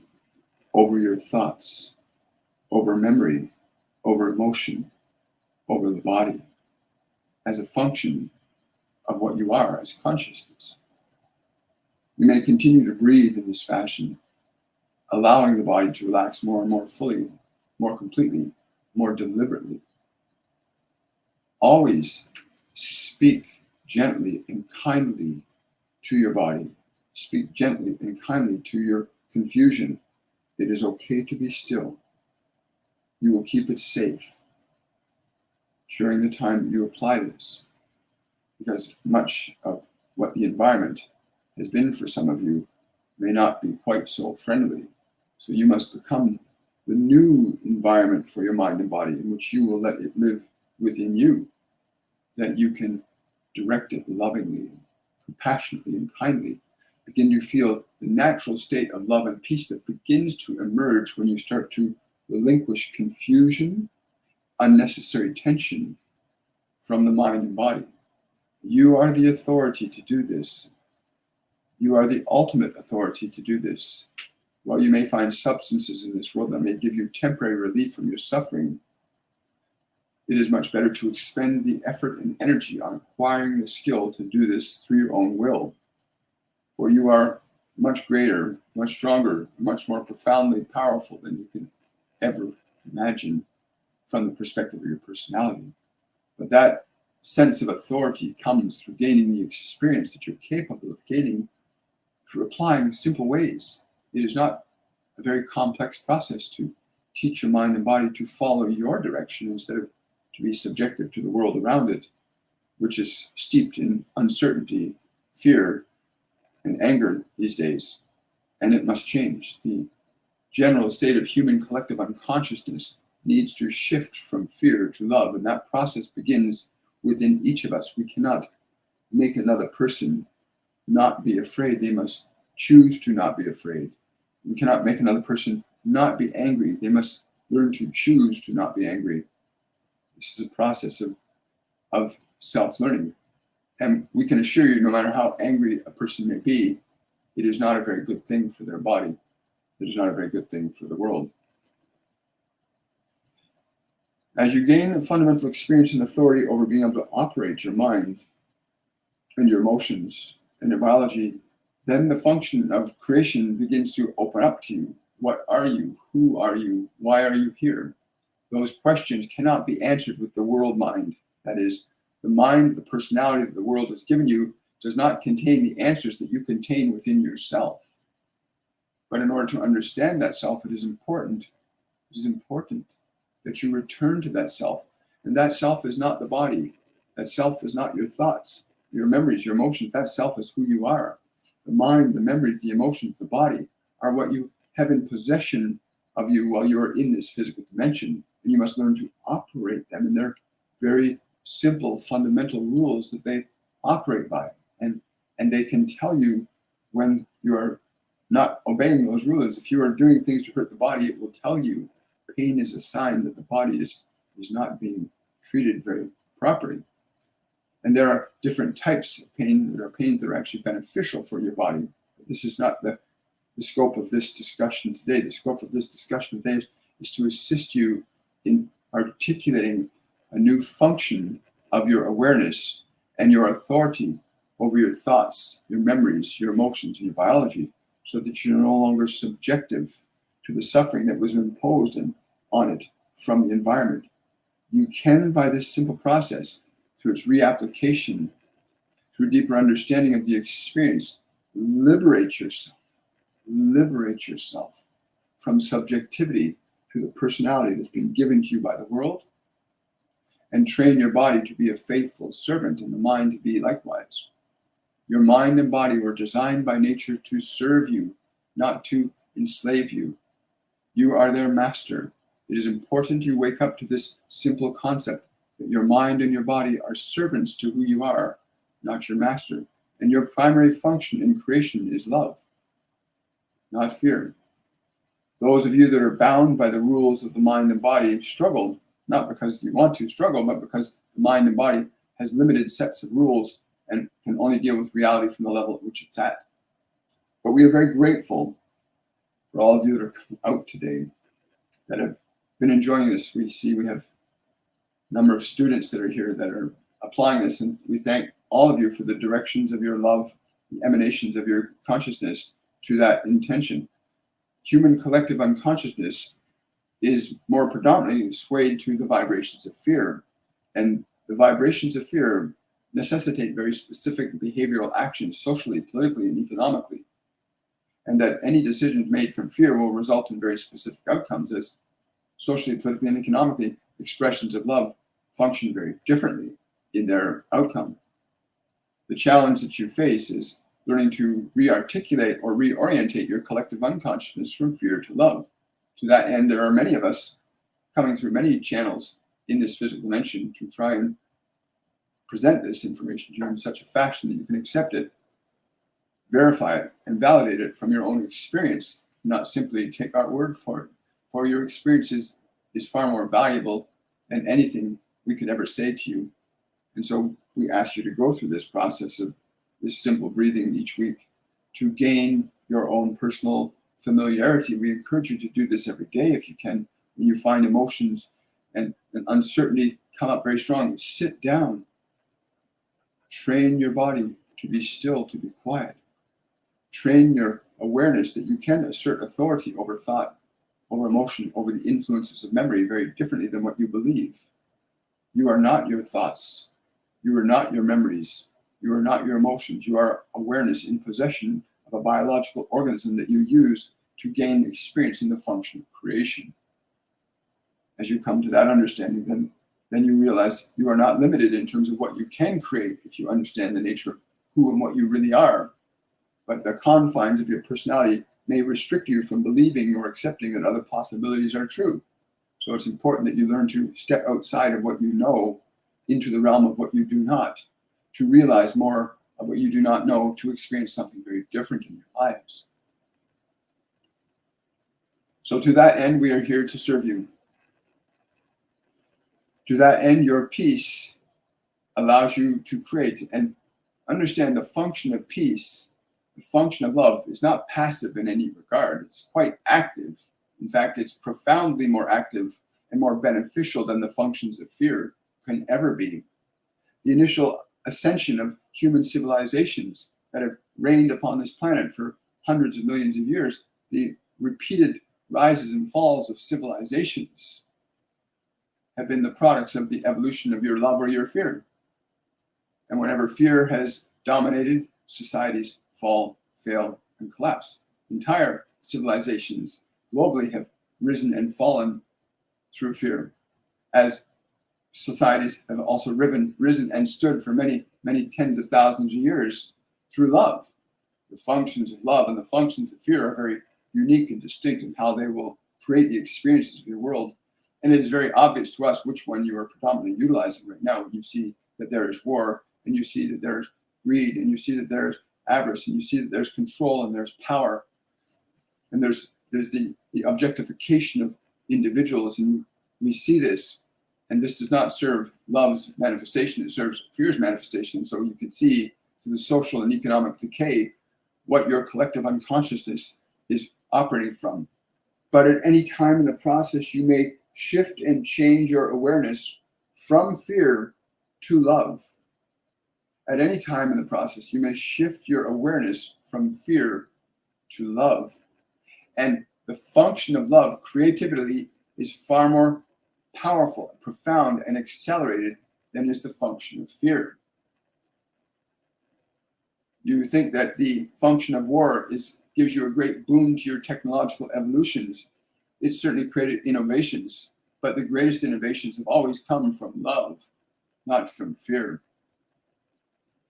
over your thoughts, over memory, over emotion, over the body, as a function of what you are as consciousness. You may continue to breathe in this fashion, allowing the body to relax more and more fully, more completely, more deliberately. Always speak gently and kindly to your body. Speak gently and kindly to your confusion. It is okay to be still. You will keep it safe during the time you apply this, because much of what the environment has been for some of you may not be quite so friendly. So you must become the new environment for your mind and body in which you will let it live within you, that you can direct it lovingly, compassionately, and kindly. Begin to feel the natural state of love and peace that begins to emerge when you start to relinquish confusion, unnecessary tension from the mind and body. You are the authority to do this. You are the ultimate authority to do this. While you may find substances in this world that may give you temporary relief from your suffering, it is much better to expend the effort and energy on acquiring the skill to do this through your own will. For you are much greater, much stronger, much more profoundly powerful than you can ever imagine from the perspective of your personality. But that sense of authority comes through gaining the experience that you're capable of gaining through applying simple ways. It is not a very complex process to teach your mind and body to follow your direction instead of to be subjective to the world around it, which is steeped in uncertainty, fear, and anger these days. And it must change. The general state of human collective unconsciousness needs to shift from fear to love, and that process begins within each of us. We cannot make another person not be afraid. They must choose to not be afraid. We cannot make another person not be angry. They must learn to choose to not be angry. This is a process of self-learning. And we can assure you, no matter how angry a person may be, it is not a very good thing for their body. It is not a very good thing for the world. As you gain a fundamental experience and authority over being able to operate your mind and your emotions and your biology, then the function of creation begins to open up to you. What are you? Who are you? Why are you here? Those questions cannot be answered with the world mind. That is, the mind, the personality that the world has given you does not contain the answers that you contain within yourself. But in order to understand that self, it is important that you return to that self. And that self is not the body. That self is not your thoughts, your memories, your emotions. That self is who you are. The mind, the memories, the emotions, the body are what you have in possession of you while you're in this physical dimension. And you must learn to operate them. And they're very simple, fundamental rules that they operate by. And they can tell you when you're not obeying those rules. If you are doing things to hurt the body, it will tell you. Pain is a sign that the body is not being treated very properly. And there are different types of pain. There are pains that are actually beneficial for your body. But this is not the scope of this discussion today. The scope of this discussion today is to assist you in articulating a new function of your awareness and your authority over your thoughts, your memories, your emotions, and your biology, so that you're no longer subjective to the suffering that was imposed on it from the environment. You can, by this simple process, through its reapplication, through deeper understanding of the experience, liberate yourself from subjectivity to the personality that's been given to you by the world, and train your body to be a faithful servant and the mind to be likewise. Your mind and body were designed by nature to serve you, not to enslave you. You are their master. It is important you wake up to this simple concept that your mind and your body are servants to who you are, not your master. And your primary function in creation is love, not fear. Those of you that are bound by the rules of the mind and body struggle, not because you want to struggle, but because the mind and body has limited sets of rules and can only deal with reality from the level at which it's at. But we are very grateful for all of you that are coming out today that have been enjoying this. We see we have a number of students that are here that are applying this, and we thank all of you for the directions of your love, the emanations of your consciousness to that intention. Human collective unconsciousness is more predominantly swayed to the vibrations of fear, and the vibrations of fear necessitate very specific behavioral actions socially, politically, and economically. And that any decisions made from fear will result in very specific outcomes, as socially, politically, and economically, expressions of love function very differently in their outcome. The challenge that you face is learning to re-articulate or reorientate your collective unconsciousness from fear to love. To that end, there are many of us coming through many channels in this physical dimension to try and present this information to you in such a fashion that you can accept it, verify it, and validate it from your own experience, not simply take our word for it. For your experience is far more valuable than anything we could ever say to you. And so we ask you to go through this process of this simple breathing each week to gain your own personal familiarity. We encourage you to do this every day if you can. When you find emotions and uncertainty come up very strong, sit down. Train your body to be still, to be quiet. Train your awareness that you can assert authority over thought, over emotion, over the influences of memory very differently than what you believe. You are not your thoughts. You are not your memories. You are not your emotions. You are awareness in possession of a biological organism that you use to gain experience in the function of creation. As you come to that understanding, then you realize you are not limited in terms of what you can create if you understand the nature of who and what you really are. But the confines of your personality may restrict you from believing or accepting that other possibilities are true. So it's important that you learn to step outside of what you know into the realm of what you do not. to realize more of what you do not know, to experience something very different in your lives. So to that end, we are here to serve you. To that end, your peace allows you to create and understand the function of peace. The function of love is not passive in any regard. It's quite active. In fact, it's profoundly more active and more beneficial than the functions of fear can ever be. The initial ascension of human civilizations that have reigned upon this planet for hundreds of millions of years, the repeated rises and falls of civilizations have been the products of the evolution of your love or your fear. And whenever fear has dominated, societies fall, fail, and collapse. Entire civilizations globally have risen and fallen through fear, as societies have also risen and stood for many, many tens of thousands of years through love. The functions of love and the functions of fear are very unique and distinct in how they will create the experiences of your world. And it is very obvious to us which one you are predominantly utilizing right now. You see that there is war, and you see that there's greed, and you see that there's avarice, and you see that there's control, and there's power, and there's the objectification of individuals, and we see this, and this does not serve love's manifestation, it serves fear's manifestation. So you can see through the social and economic decay what your collective unconsciousness is operating from. But at any time in the process, you may shift and change your awareness from fear to love. At any time in the process, you may shift your awareness from fear to love. And the function of love, creativity, is far more powerful, profound, and accelerated than is the function of fear. You think that the function of war gives you a great boon to your technological evolutions. It's certainly created innovations, but the greatest innovations have always come from love, not from fear.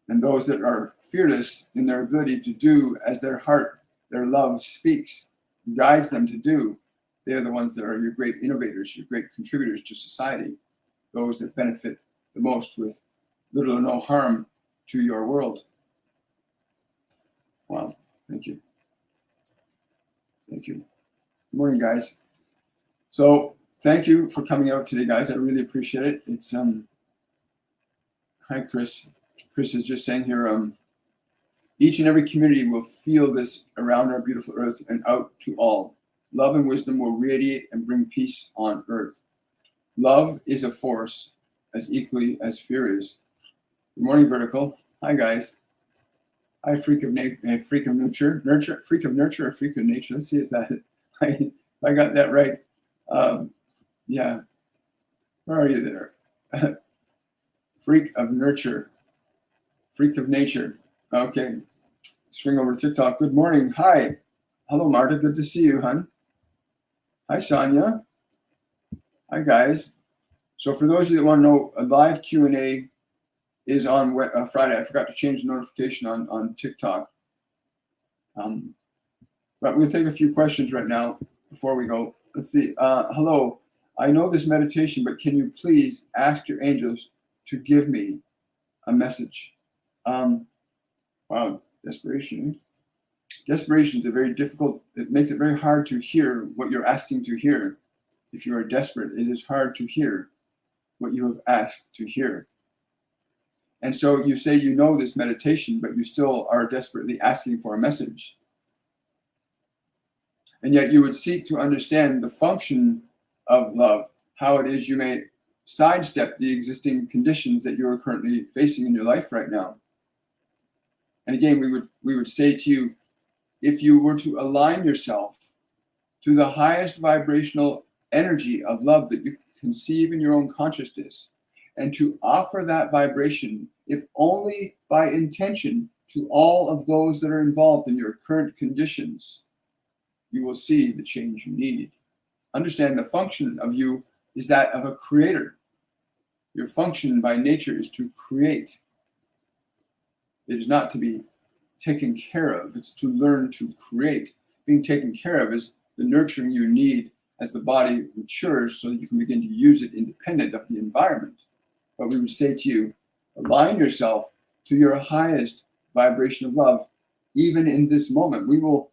And those that are fearless in their ability to do as their heart, their love speaks, guides them to do, they're the ones that are your great innovators, your great contributors to society, those that benefit the most with little or no harm to your world. Wow, thank you. Thank you. Good morning, guys. So thank you for coming out today, guys. I really appreciate it. It's hi, Chris. Chris is just saying here, each and every community will feel this around our beautiful earth and out to all. Love and wisdom will radiate and bring peace on earth. Love is a force as equally as fear is. Good morning, Vertical. Hi, guys. Hi, freak of nurture, freak of nurture, or freak of nature. Let's see, is that it? I got that right. Yeah. Where are you there? Freak of nurture, freak of nature. Okay. Swing over to TikTok. Good morning. Hi. Hello, Marta. Good to see you, hon. Hi, Sonia. Hi, guys. So for those of you that want to know, a live Q&A is on Friday. I forgot to change the notification on TikTok. But we'll take a few questions right now before we go. Let's see. Hello. I know this meditation, but can you please ask your angels to give me a message? Wow, desperation. Desperation is a very difficult, it makes it very hard to hear what you're asking to hear. If you are desperate, it is hard to hear what you have asked to hear. And so you say you know this meditation, but you still are desperately asking for a message. And yet you would seek to understand the function of love, how it is you may sidestep the existing conditions that you are currently facing in your life right now. And again, we would say to you, if you were to align yourself to the highest vibrational energy of love that you conceive in your own consciousness, and to offer that vibration, if only by intention, to all of those that are involved in your current conditions, you will see the change you need. Understand the function of you is that of a creator. Your function by nature is to create. It is not to be taken care of. It's to learn to create. Being taken care of is the nurturing you need as the body matures so that you can begin to use it independent of the environment. But we would say to you, align yourself to your highest vibration of love, even in this moment. We will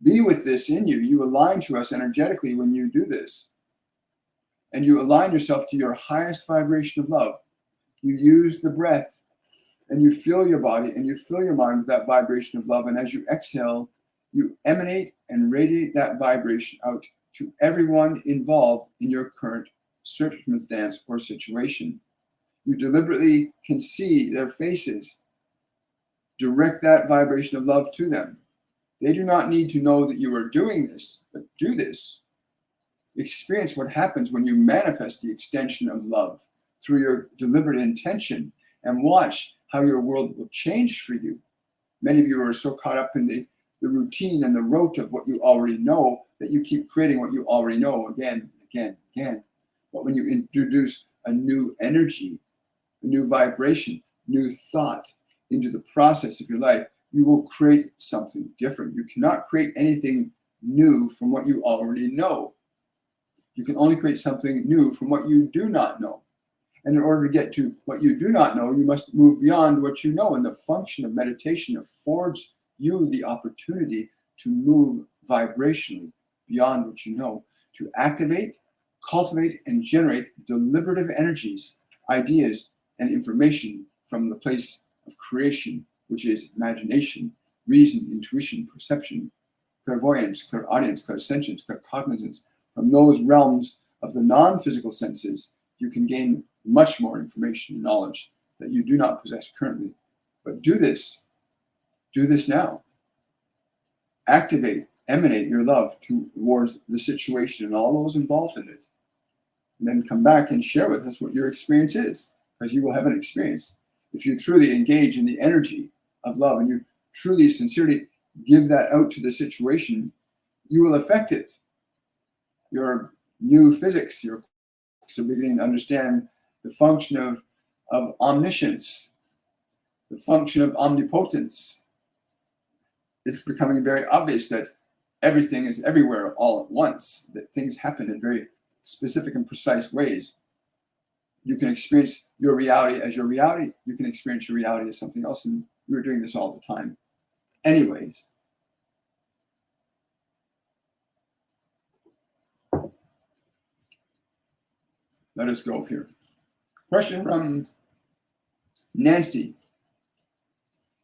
be with this in you. You align to us energetically when you do this. And you align yourself to your highest vibration of love. You use the breath and you fill your body and you fill your mind with that vibration of love. And as you exhale, you emanate and radiate that vibration out to everyone involved in your current circumstance or situation. You deliberately can see their faces. Direct that vibration of love to them. They do not need to know that you are doing this, but do this. Experience what happens when you manifest the extension of love through your deliberate intention, and watch how your world will change for you. Many of you are so caught up in the routine and the rote of what you already know that you keep creating what you already know again, again, again. But when you introduce a new energy, a new vibration, new thought into the process of your life, you will create something different. You cannot create anything new from what you already know. You can only create something new from what you do not know. And in order to get to what you do not know, you must move beyond what you know. And the function of meditation affords you the opportunity to move vibrationally beyond what you know, to activate, cultivate, and generate deliberative energies, ideas, and information from the place of creation, which is imagination, reason, intuition, perception, clairvoyance, clairaudience, clairsentience, claircognizance. From those realms of the non-physical senses, you can gain much more information and knowledge that you do not possess currently. But do this now. Activate, emanate your love towards the situation and all those involved in it. And then come back and share with us what your experience is, because you will have an experience. If you truly engage in the energy of love and you truly, sincerely give that out to the situation, you will affect it. Your new physics, you're beginning to understand the function of omniscience, the function of omnipotence. It's becoming very obvious that everything is everywhere all at once, that things happen in very specific and precise ways. You can experience your reality as your reality. You can experience your reality as something else, and we're doing this all the time. Anyways, let us go here. Question from Nancy.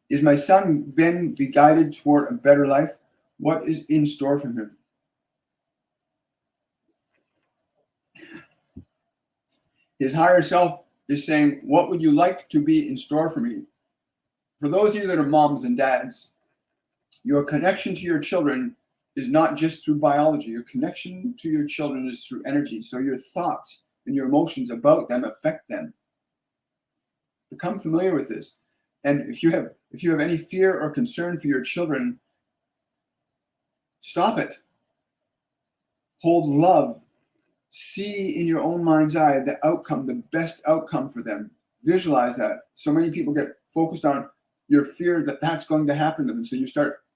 Is my son Ben be guided toward a better life? What is in store for him? His higher self is saying, what would you like to be in store for me? For those of you that are moms and dads, your connection to your children is not just through biology. Your connection to your children is through energy. So your thoughts and your emotions about them affect them. Become familiar with this. And if you have any fear or concern for your children, stop it. Hold love. See in your own mind's eye the outcome, the best outcome for them. Visualize that. So many people get focused on your fear that that's going to happen to them. And so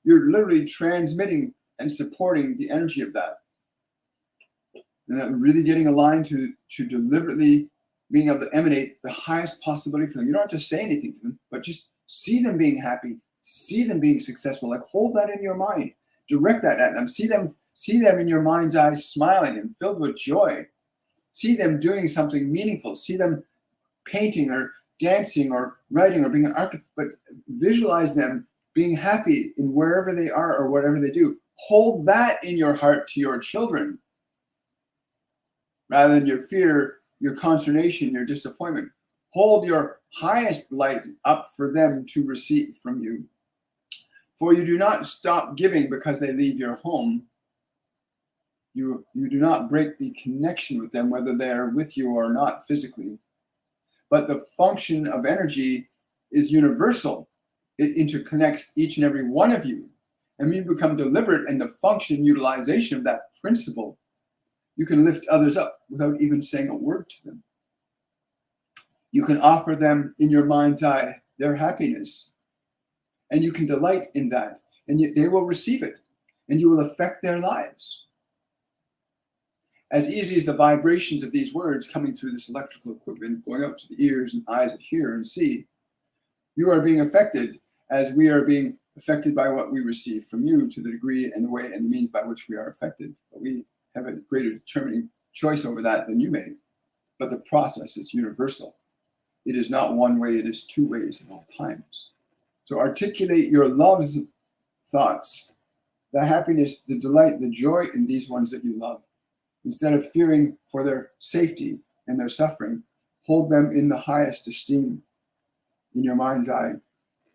you're literally transmitting and supporting the energy of that. And that really getting aligned to deliberately being able to emanate the highest possibility for them. You don't have to say anything to them, but just see them being happy, see them being successful. Like, hold that in your mind. Direct that at them. See them in your mind's eye smiling and filled with joy. See them doing something meaningful. See them painting or dancing or writing or being an artist, but visualize them being happy in wherever they are or whatever they do. Hold that in your heart to your children rather than your fear, your consternation, your disappointment. Hold your highest light up for them to receive from you. For you do not stop giving because they leave your home. You do not break the connection with them, whether they are with you or not physically. But the function of energy is universal. It interconnects each and every one of you. And when you become deliberate in the function utilization of that principle, you can lift others up without even saying a word to them. You can offer them in your mind's eye their happiness. And you can delight in that. And they will receive it. And you will affect their lives. As easy as the vibrations of these words coming through this electrical equipment, going up to the ears and eyes that hear and see, You are being affected as we are being affected by what we receive from you, to the degree and the way and the means by which we are affected. But we have a greater determining choice over that than you may. But the process is universal. It is not one way, it is two ways at all times. So articulate your love's thoughts, the happiness, the delight, the joy in these ones that you love. Instead of fearing for their safety and their suffering, hold them in the highest esteem in your mind's eye.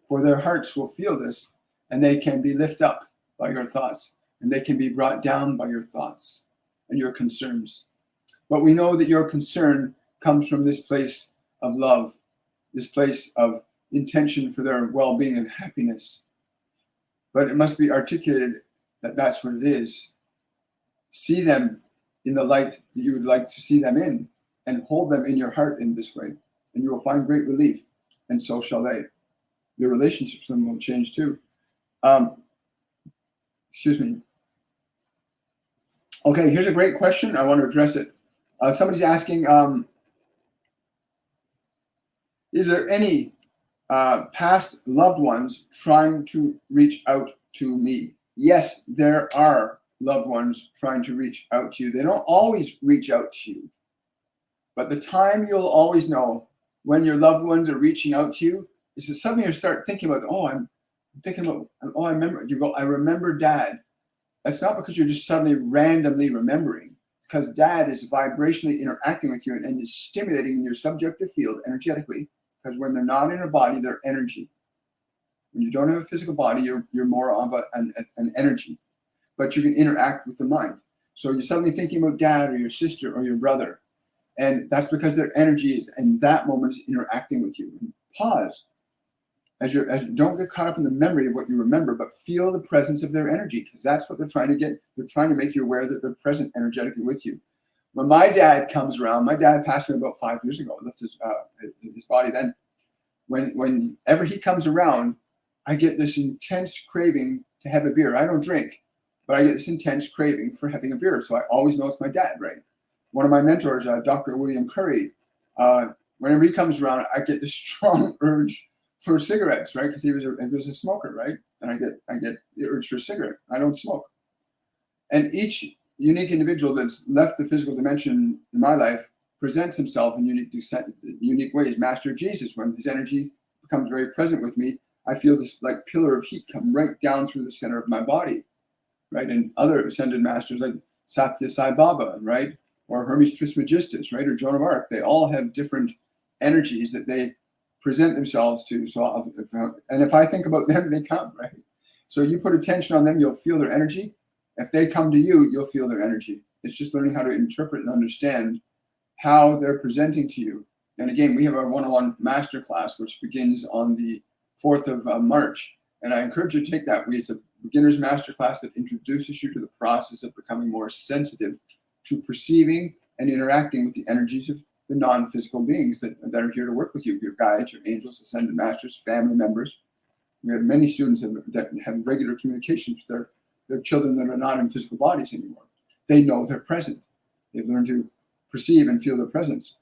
For their hearts will feel this, and they can be lifted up by your thoughts, and they can be brought down by your thoughts and your concerns. But we know that your concern comes from this place of love, this place of intention for their well-being and happiness. But it must be articulated that that's what it is. See them in the light that you would like to see them in, and hold them in your heart in this way, and you will find great relief, and so shall they. Your relationships with them will change too. Excuse me. Okay, here's a great question. I want to address it. Somebody's asking, is there any past loved ones trying to reach out to me? Yes, there are loved ones trying to reach out to you. They don't always reach out to you. But the time you'll always know when your loved ones are reaching out to you is that suddenly you start thinking about, I'm thinking about, I remember. You go, I remember Dad. That's not because you're just suddenly randomly remembering. It's because Dad is vibrationally interacting with you and is stimulating in your subjective field energetically. Because when they're not in a body, they're energy. When you don't have a physical body, you're more of an energy. But you can interact with the mind. So you're suddenly thinking about Dad or your sister or your brother. And that's because their energy is, in that moment, is interacting with you. And pause. As you don't get caught up in the memory of what you remember, but feel the presence of their energy, because that's what they're trying to get. They're trying to make you aware that they're present energetically with you. When my dad comes around, my dad passed away about 5 years ago. Left his body then. Whenever he comes around, I get this intense craving to have a beer. I don't drink, but I get this intense craving for having a beer. So I always know it's my dad, right? One of my mentors, Dr. William Curry, whenever he comes around, I get this strong urge for cigarettes, right? Because he was a smoker, right? And I get the urge for a cigarette. I don't smoke. And each unique individual that's left the physical dimension in my life presents himself in unique ways. Master Jesus, when his energy becomes very present with me, I feel this like pillar of heat come right down through the center of my body, right? And other ascended masters like Satya Sai Baba, right? Or Hermes Trismegistus, right? Or Joan of Arc. They all have different energies that they present themselves to. So, if I think about them, they come, right? So you put attention on them, you'll feel their energy. If they come to you, you'll feel their energy. It's just learning how to interpret and understand how they're presenting to you. And again, we have our one-on-one masterclass, which begins on the 4th of March. And I encourage you to take that. It's a beginner's masterclass that introduces you to the process of becoming more sensitive to perceiving and interacting with the energies of the non-physical beings that are here to work with you, your guides, your angels, ascended masters, family members. We have many students that have regular communications with their children that are not in physical bodies anymore. They know they're present. They've learned to perceive and feel their presence.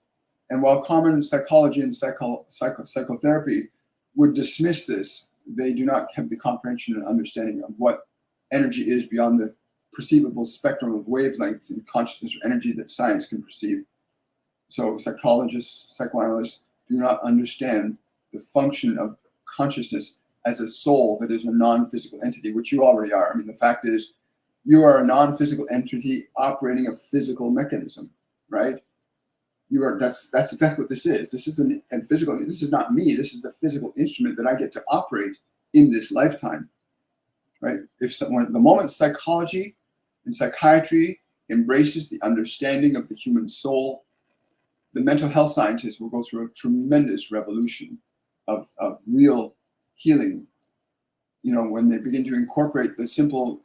And while common psychology and psychotherapy would dismiss this, they do not have the comprehension and understanding of what energy is beyond the perceivable spectrum of wavelengths and consciousness or energy that science can perceive. So psychologists, psychoanalysts do not understand the function of consciousness as a soul that is a non-physical entity, which you already are. I mean, the fact is, you are a non-physical entity operating a physical mechanism, right? You are. That's exactly what this is. This isn't a physical. This is not me. This is the physical instrument that I get to operate in this lifetime, right? The moment psychology and psychiatry embraces the understanding of the human soul, the mental health scientists will go through a tremendous revolution of real healing. You know, when they begin to incorporate the simple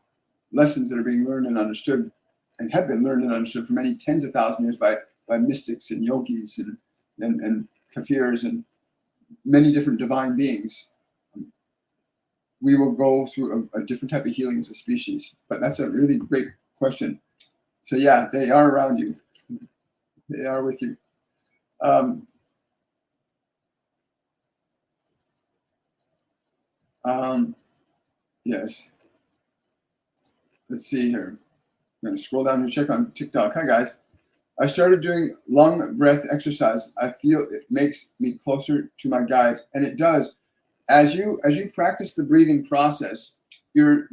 lessons that are being learned and understood, and have been learned and understood for many tens of thousands of years by mystics and yogis and kafirs and many different divine beings, we will go through a different type of healing as a species. But that's a really great question. So yeah, they are around you. They are with you. Yes. Let's see here. I'm going to scroll down and check on TikTok. Hi, guys. I started doing lung breath exercise. I feel it makes me closer to my guides, and it does. As you practice the breathing process, you're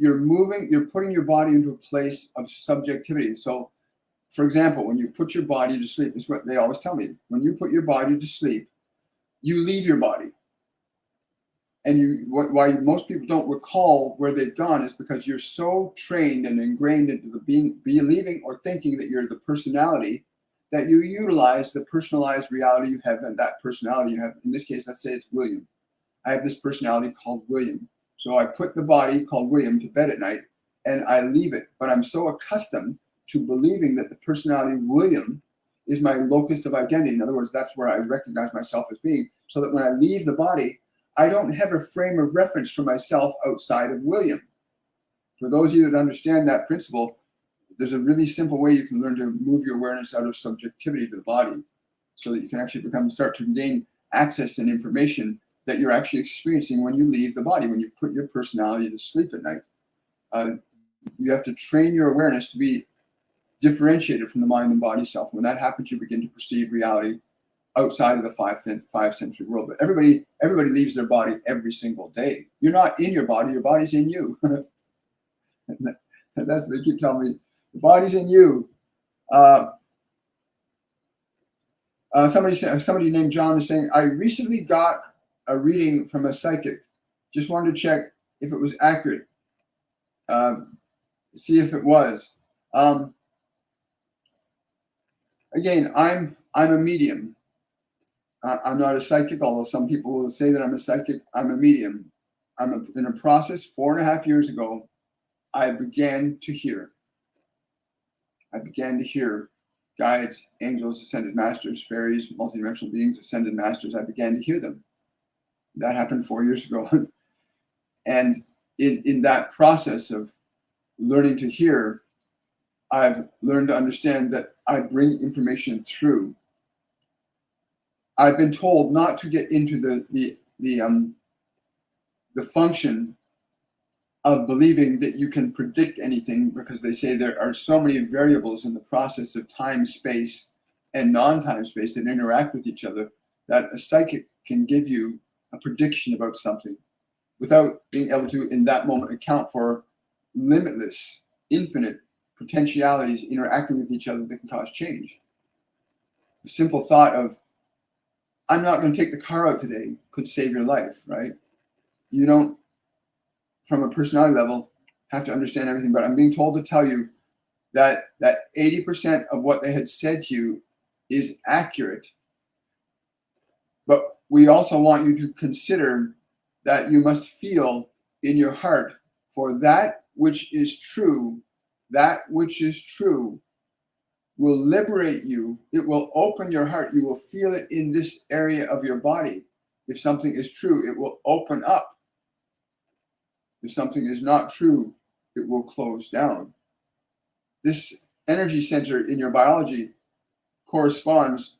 putting your body into a place of subjectivity. So, for example, when you put your body to sleep, this is what they always tell me. When you put your body to sleep, you leave your body. And why most people don't recall where they've gone is because you're so trained and ingrained into the believing or thinking that you're the personality that you utilize the personalized reality you have, and that personality you have. In this case, let's say it's William. I have this personality called William. So I put the body called William to bed at night and I leave it. But I'm so accustomed to believing that the personality William is my locus of identity. In other words, that's where I recognize myself as being, so that when I leave the body, I don't have a frame of reference for myself outside of William. For those of you that understand that principle, there's a really simple way you can learn to move your awareness out of subjectivity to the body so that you can actually start to gain access and information that you're actually experiencing when you leave the body, when you put your personality to sleep at night. You have to train your awareness to be differentiated from the mind and body self. When that happens, you begin to perceive reality outside of the five sensory world. But everybody leaves their body every single day. You're not in your body, your body's in you. And that's, they keep telling me, the body's in you. Somebody named John is saying, I recently got a reading from a psychic. Just wanted to check if it was accurate. See if it was. Again, I'm a medium. I'm not a psychic, although some people will say that I'm a psychic. I'm a medium. In a process 4.5 years ago, I began to hear. Guides, angels, ascended masters, fairies, multidimensional beings, ascended masters. I began to hear them. That happened 4 years ago. And in that process of learning to hear, I've learned to understand that I bring information through. I've been told not to get into the function of believing that you can predict anything, because they say there are so many variables in the process of time, space, and non-time space that interact with each other that a psychic can give you a prediction about something without being able to, in that moment, account for limitless, infinite potentialities interacting with each other that can cause change. The simple thought of, I'm not going to take the car out today, could save your life, right? You don't, from a personality level, have to understand everything, but I'm being told to tell you that 80% of what they had said to you is accurate. But we also want you to consider that you must feel in your heart for that which is true. That which is true will liberate you. It will open your heart. You will feel it in this area of your body. If something is true, it will open up. If something is not true, it will close down. This energy center in your biology corresponds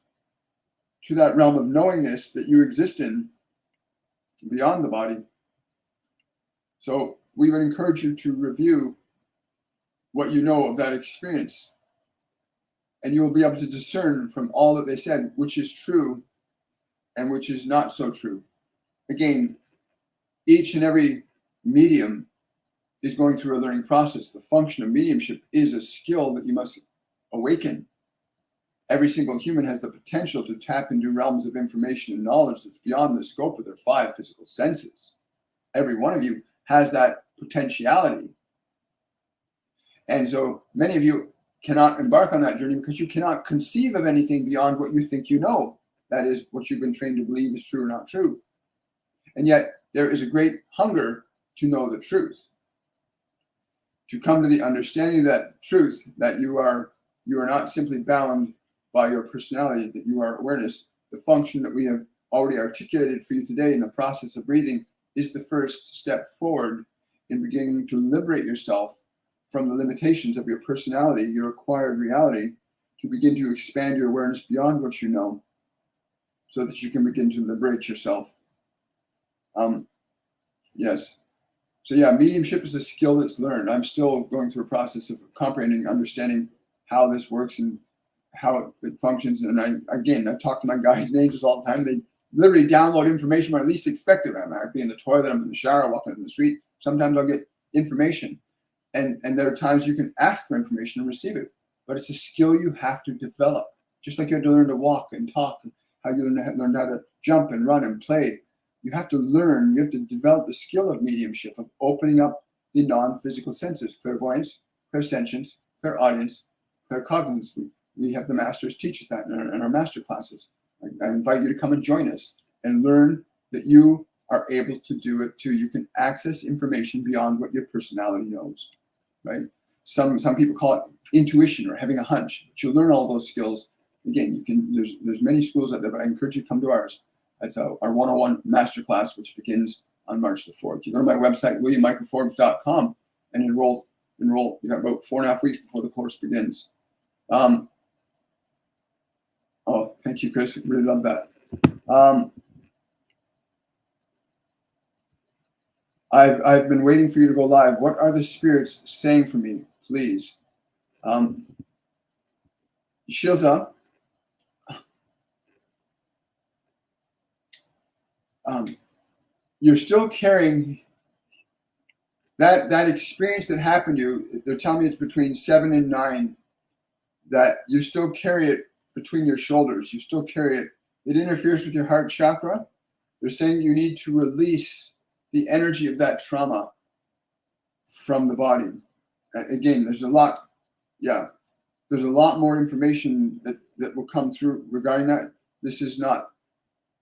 to that realm of knowingness that you exist in beyond the body. So we would encourage you to review what you know of that experience, and you will be able to discern from all that they said which is true and which is not so true. Again, each and every medium is going through a learning process. The function of mediumship is a skill that you must awaken. Every single human has the potential to tap into realms of information and knowledge that's beyond the scope of their 5 physical senses. Every one of you has that potentiality. And so many of you cannot embark on that journey because you cannot conceive of anything beyond what you think you know. That is what you've been trained to believe is true or not true. And yet there is a great hunger to know the truth, to come to the understanding of that truth, that you are not simply bound by your personality, that you are awareness. The function that we have already articulated for you today in the process of breathing is the first step forward in beginning to liberate yourself from the limitations of your personality, your acquired reality, to begin to expand your awareness beyond what you know, so that you can begin to liberate yourself. Yes. So yeah, mediumship is a skill that's learned. I'm still going through a process of comprehending, understanding how this works and how it functions. And I talk to my guides and angels all the time. They literally download information when I least expect it. I might be in the toilet, I'm in the shower, walking in the street. Sometimes I'll get information. And there are times you can ask for information and receive it. But it's a skill you have to develop. Just like you had to learn to walk and talk, how you learn how to jump and run and play. You have to develop the skill of mediumship, of opening up the non-physical senses, clairvoyance, clairsentience, clairaudience, claircognizance. We have the masters teach us that in our master classes. I invite you to come and join us and learn that you are able to do it too. You can access information beyond what your personality knows, right? Some people call it intuition or having a hunch, but you'll learn all those skills. Again, there's many schools out there, but I encourage you to come to ours. That's our 101 masterclass, which begins on March the 4th. You go to my website, williammichaelforbes.com, and enroll. You got about 4.5 weeks before the course begins. Oh, thank you, Chris. Really love that. I've been waiting for you to go live. What are the spirits saying for me, please? Shields up. You're still carrying that experience that happened to you. They're telling me it's between 7 and 9. That you still carry it between your shoulders. You still carry it. It interferes with your heart chakra. They're saying you need to release the energy of that trauma from the body. Again, there's a lot. Yeah, there's a lot more information that will come through regarding that. This is not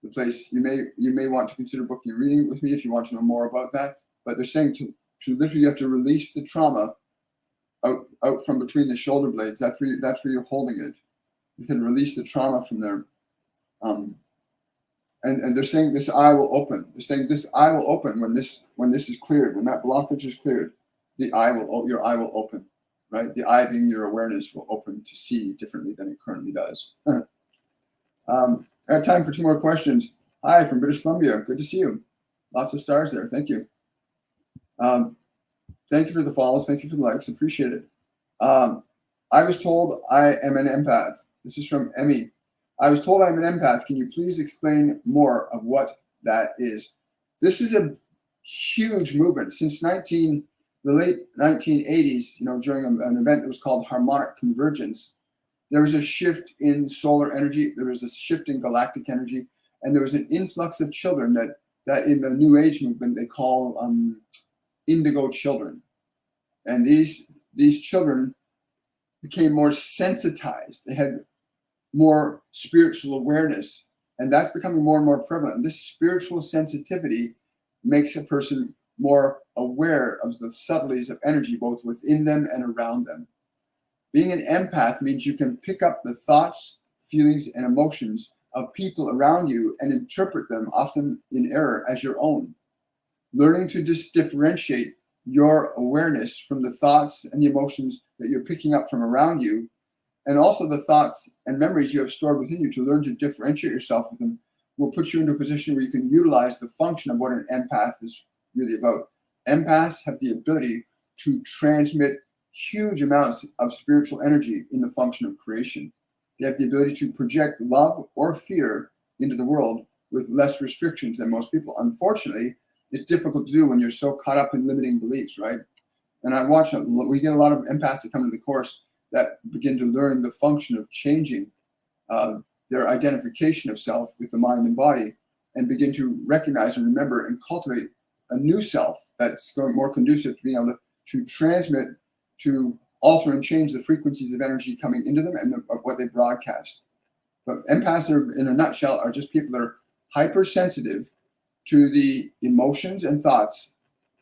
the place. You may want to consider booking a reading with me if you want to know more about that. But they're saying to literally you have to release the trauma out from between the shoulder blades. That's where you're holding it. You can release the trauma from there. And they're saying this eye will open. They're saying this eye will open when this is cleared, when that blockage is cleared. Your eye will open, right? The eye being your awareness will open to see differently than it currently does. I have time for 2 more questions. Hi, from British Columbia. Good to see you. Lots of stars there. Thank you. Thank you for the follows. Thank you for the likes. Appreciate it. I was told I am an empath. This is from Emmy. I was told I'm an empath. Can you please explain more of what that is? This is a huge movement. Since the late 1980s, during an event that was called harmonic convergence, there was a shift in solar energy. There was a shift in galactic energy. And there was an influx of children that in the New Age movement, they call indigo children. And these children became more sensitized. They had more spiritual awareness, and that's becoming more and more prevalent. And this spiritual sensitivity makes a person more aware of the subtleties of energy, both within them and around them. Being an empath means you can pick up the thoughts, feelings, and emotions of people around you and interpret them, often in error, as your own. Learning to differentiate your awareness from the thoughts and the emotions that you're picking up from around you, and also the thoughts and memories you have stored within you, to learn to differentiate yourself with them, will put you into a position where you can utilize the function of what an empath is really about. Empaths have the ability to transmit huge amounts of spiritual energy in the function of creation. They have the ability to project love or fear into the world with less restrictions than most people. Unfortunately, it's difficult to do when you're so caught up in limiting beliefs, right? And we get a lot of empaths that come to the course that begin to learn the function of changing their identification of self with the mind and body, and begin to recognize and remember and cultivate a new self that's going more conducive to being able to transmit, to alter and change the frequencies of energy coming into them and what they broadcast. But empaths, in a nutshell, are just people that are hypersensitive to the emotions and thoughts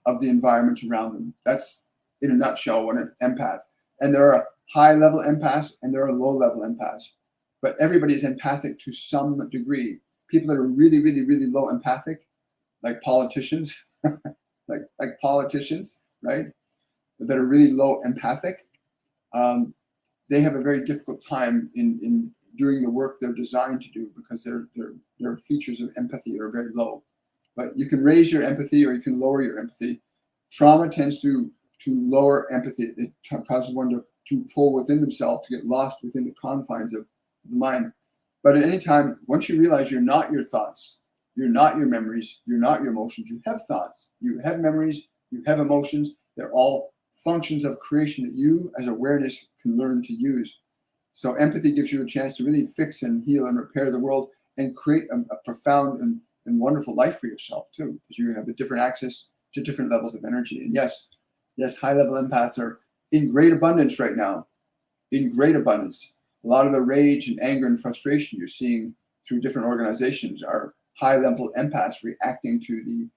of the environment around them. That's, in a nutshell, what an empath. And there are high-level empaths and there are low-level empaths. But everybody is empathic to some degree. People that are really, really, really low empathic, like politicians, like politicians, right? That are really low empathic, they have a very difficult time in doing the work they're designed to do, because their features of empathy are very low. But you can raise your empathy or you can lower your empathy Trauma tends to lower empathy. It causes one to pull within themselves, to get lost within the confines of the mind. But at any time, once you realize you're not your thoughts, you're not your memories, you're not your emotions, you have thoughts, you have memories, you have emotions. They're all functions of creation that you as awareness can learn to use. So empathy gives you a chance to really fix and heal and repair the world and create a profound and wonderful life for yourself too, because you have a different access to different levels of energy. And yes, high level empaths are in great abundance right now, in great abundance. A lot of the rage and anger and frustration you're seeing through different organizations are high level empaths reacting to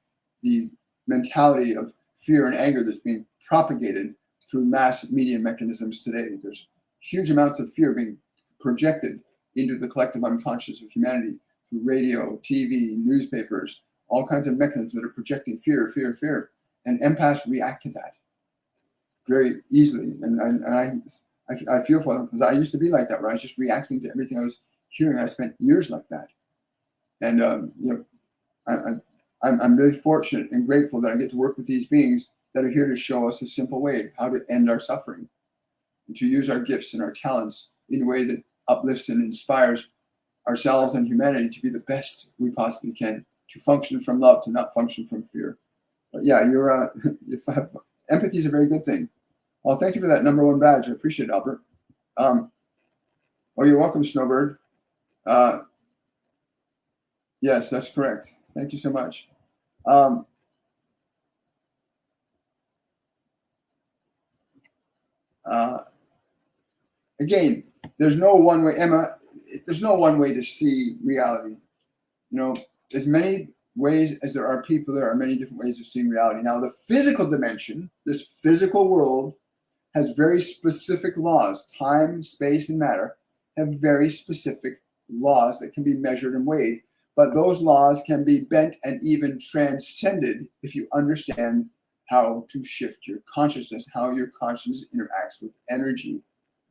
the mentality of fear and anger that's being propagated through mass media mechanisms today. There's huge amounts of fear being projected into the collective unconscious of humanity through radio, TV, newspapers, all kinds of mechanisms that are projecting fear. And empaths react to that very easily. And I feel for them, because I used to be like that, where I was just reacting to everything I was hearing. I spent years like that. And I'm very fortunate and grateful that I get to work with these beings that are here to show us a simple way of how to end our suffering, and to use our gifts and our talents in a way that uplifts and inspires ourselves and humanity to be the best we possibly can, to function from love, to not function from fear. But yeah, empathy is a very good thing. Well, thank you for that #1 badge. I appreciate it, Albert. Oh, you're welcome, Snowbird. Yes, that's correct. Thank you so much. Again, there's no one way, Emma. There's no one way to see reality. As many ways as there are people, there are many different ways of seeing reality. Now, the physical dimension, this physical world, has very specific laws. Time, space, and matter have very specific laws that can be measured and weighed. But those laws can be bent and even transcended if you understand how to shift your consciousness, how your consciousness interacts with energy,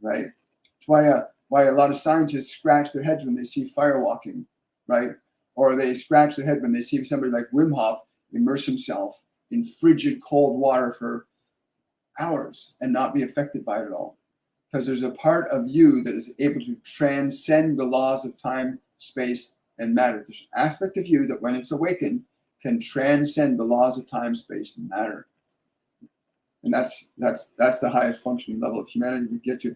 right? That's why a lot of scientists scratch their heads when they see fire walking, right? Or they scratch their head when they see somebody like Wim Hof immerse himself in frigid cold water for hours and not be affected by it at all. Because there's a part of you that is able to transcend the laws of time, space, and matter. There's an aspect of you that when it's awakened can transcend the laws of time, space, and matter. And that's the highest functioning level of humanity we get to.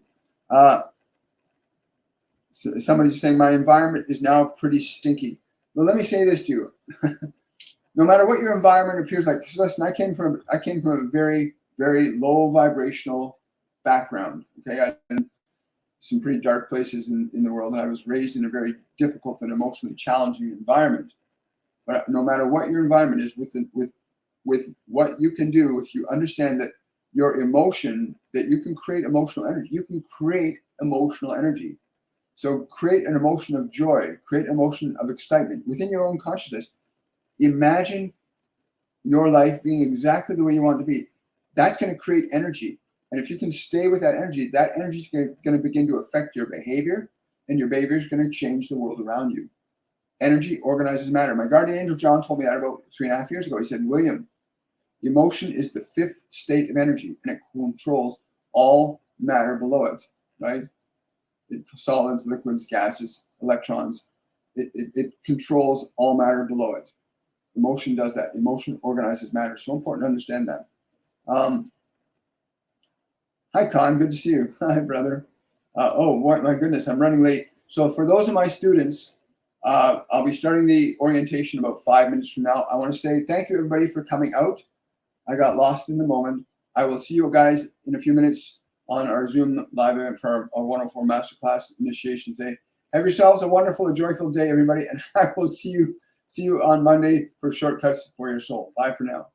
So somebody's saying my environment is now pretty stinky. Well, let me say this to you. No matter what your environment appears like, listen, I came from a very, very low vibrational background. Okay, I've been in some pretty dark places in the world, and I was raised in a very difficult and emotionally challenging environment. But no matter what your environment is, with what you can do, if you understand that your emotion, that you can create emotional energy. You can create emotional energy. So create an emotion of joy, create an emotion of excitement within your own consciousness. Imagine your life being exactly the way you want it to be. That's going to create energy. And if you can stay with that energy is going to begin to affect your behavior, and your behavior is going to change the world around you. Energy organizes matter. My guardian angel John told me that about 3.5 years ago. He said, William, emotion is the 5th state of energy, and it controls all matter below it, right? Solids, liquids, gases, electrons. It controls all matter below it. Emotion does that. Emotion organizes matter. So important to understand that. Hi, Con. Good to see you. Hi, brother. My goodness, I'm running late. So for those of my students, I'll be starting the orientation about 5 minutes from now. I want to say thank you, everybody, for coming out. I got lost in the moment. I will see you guys in a few minutes on our Zoom live event for our 104 Masterclass initiation today. Have yourselves a wonderful and joyful day, everybody, and I will see you on Monday for Shortcuts for Your Soul. Bye for now.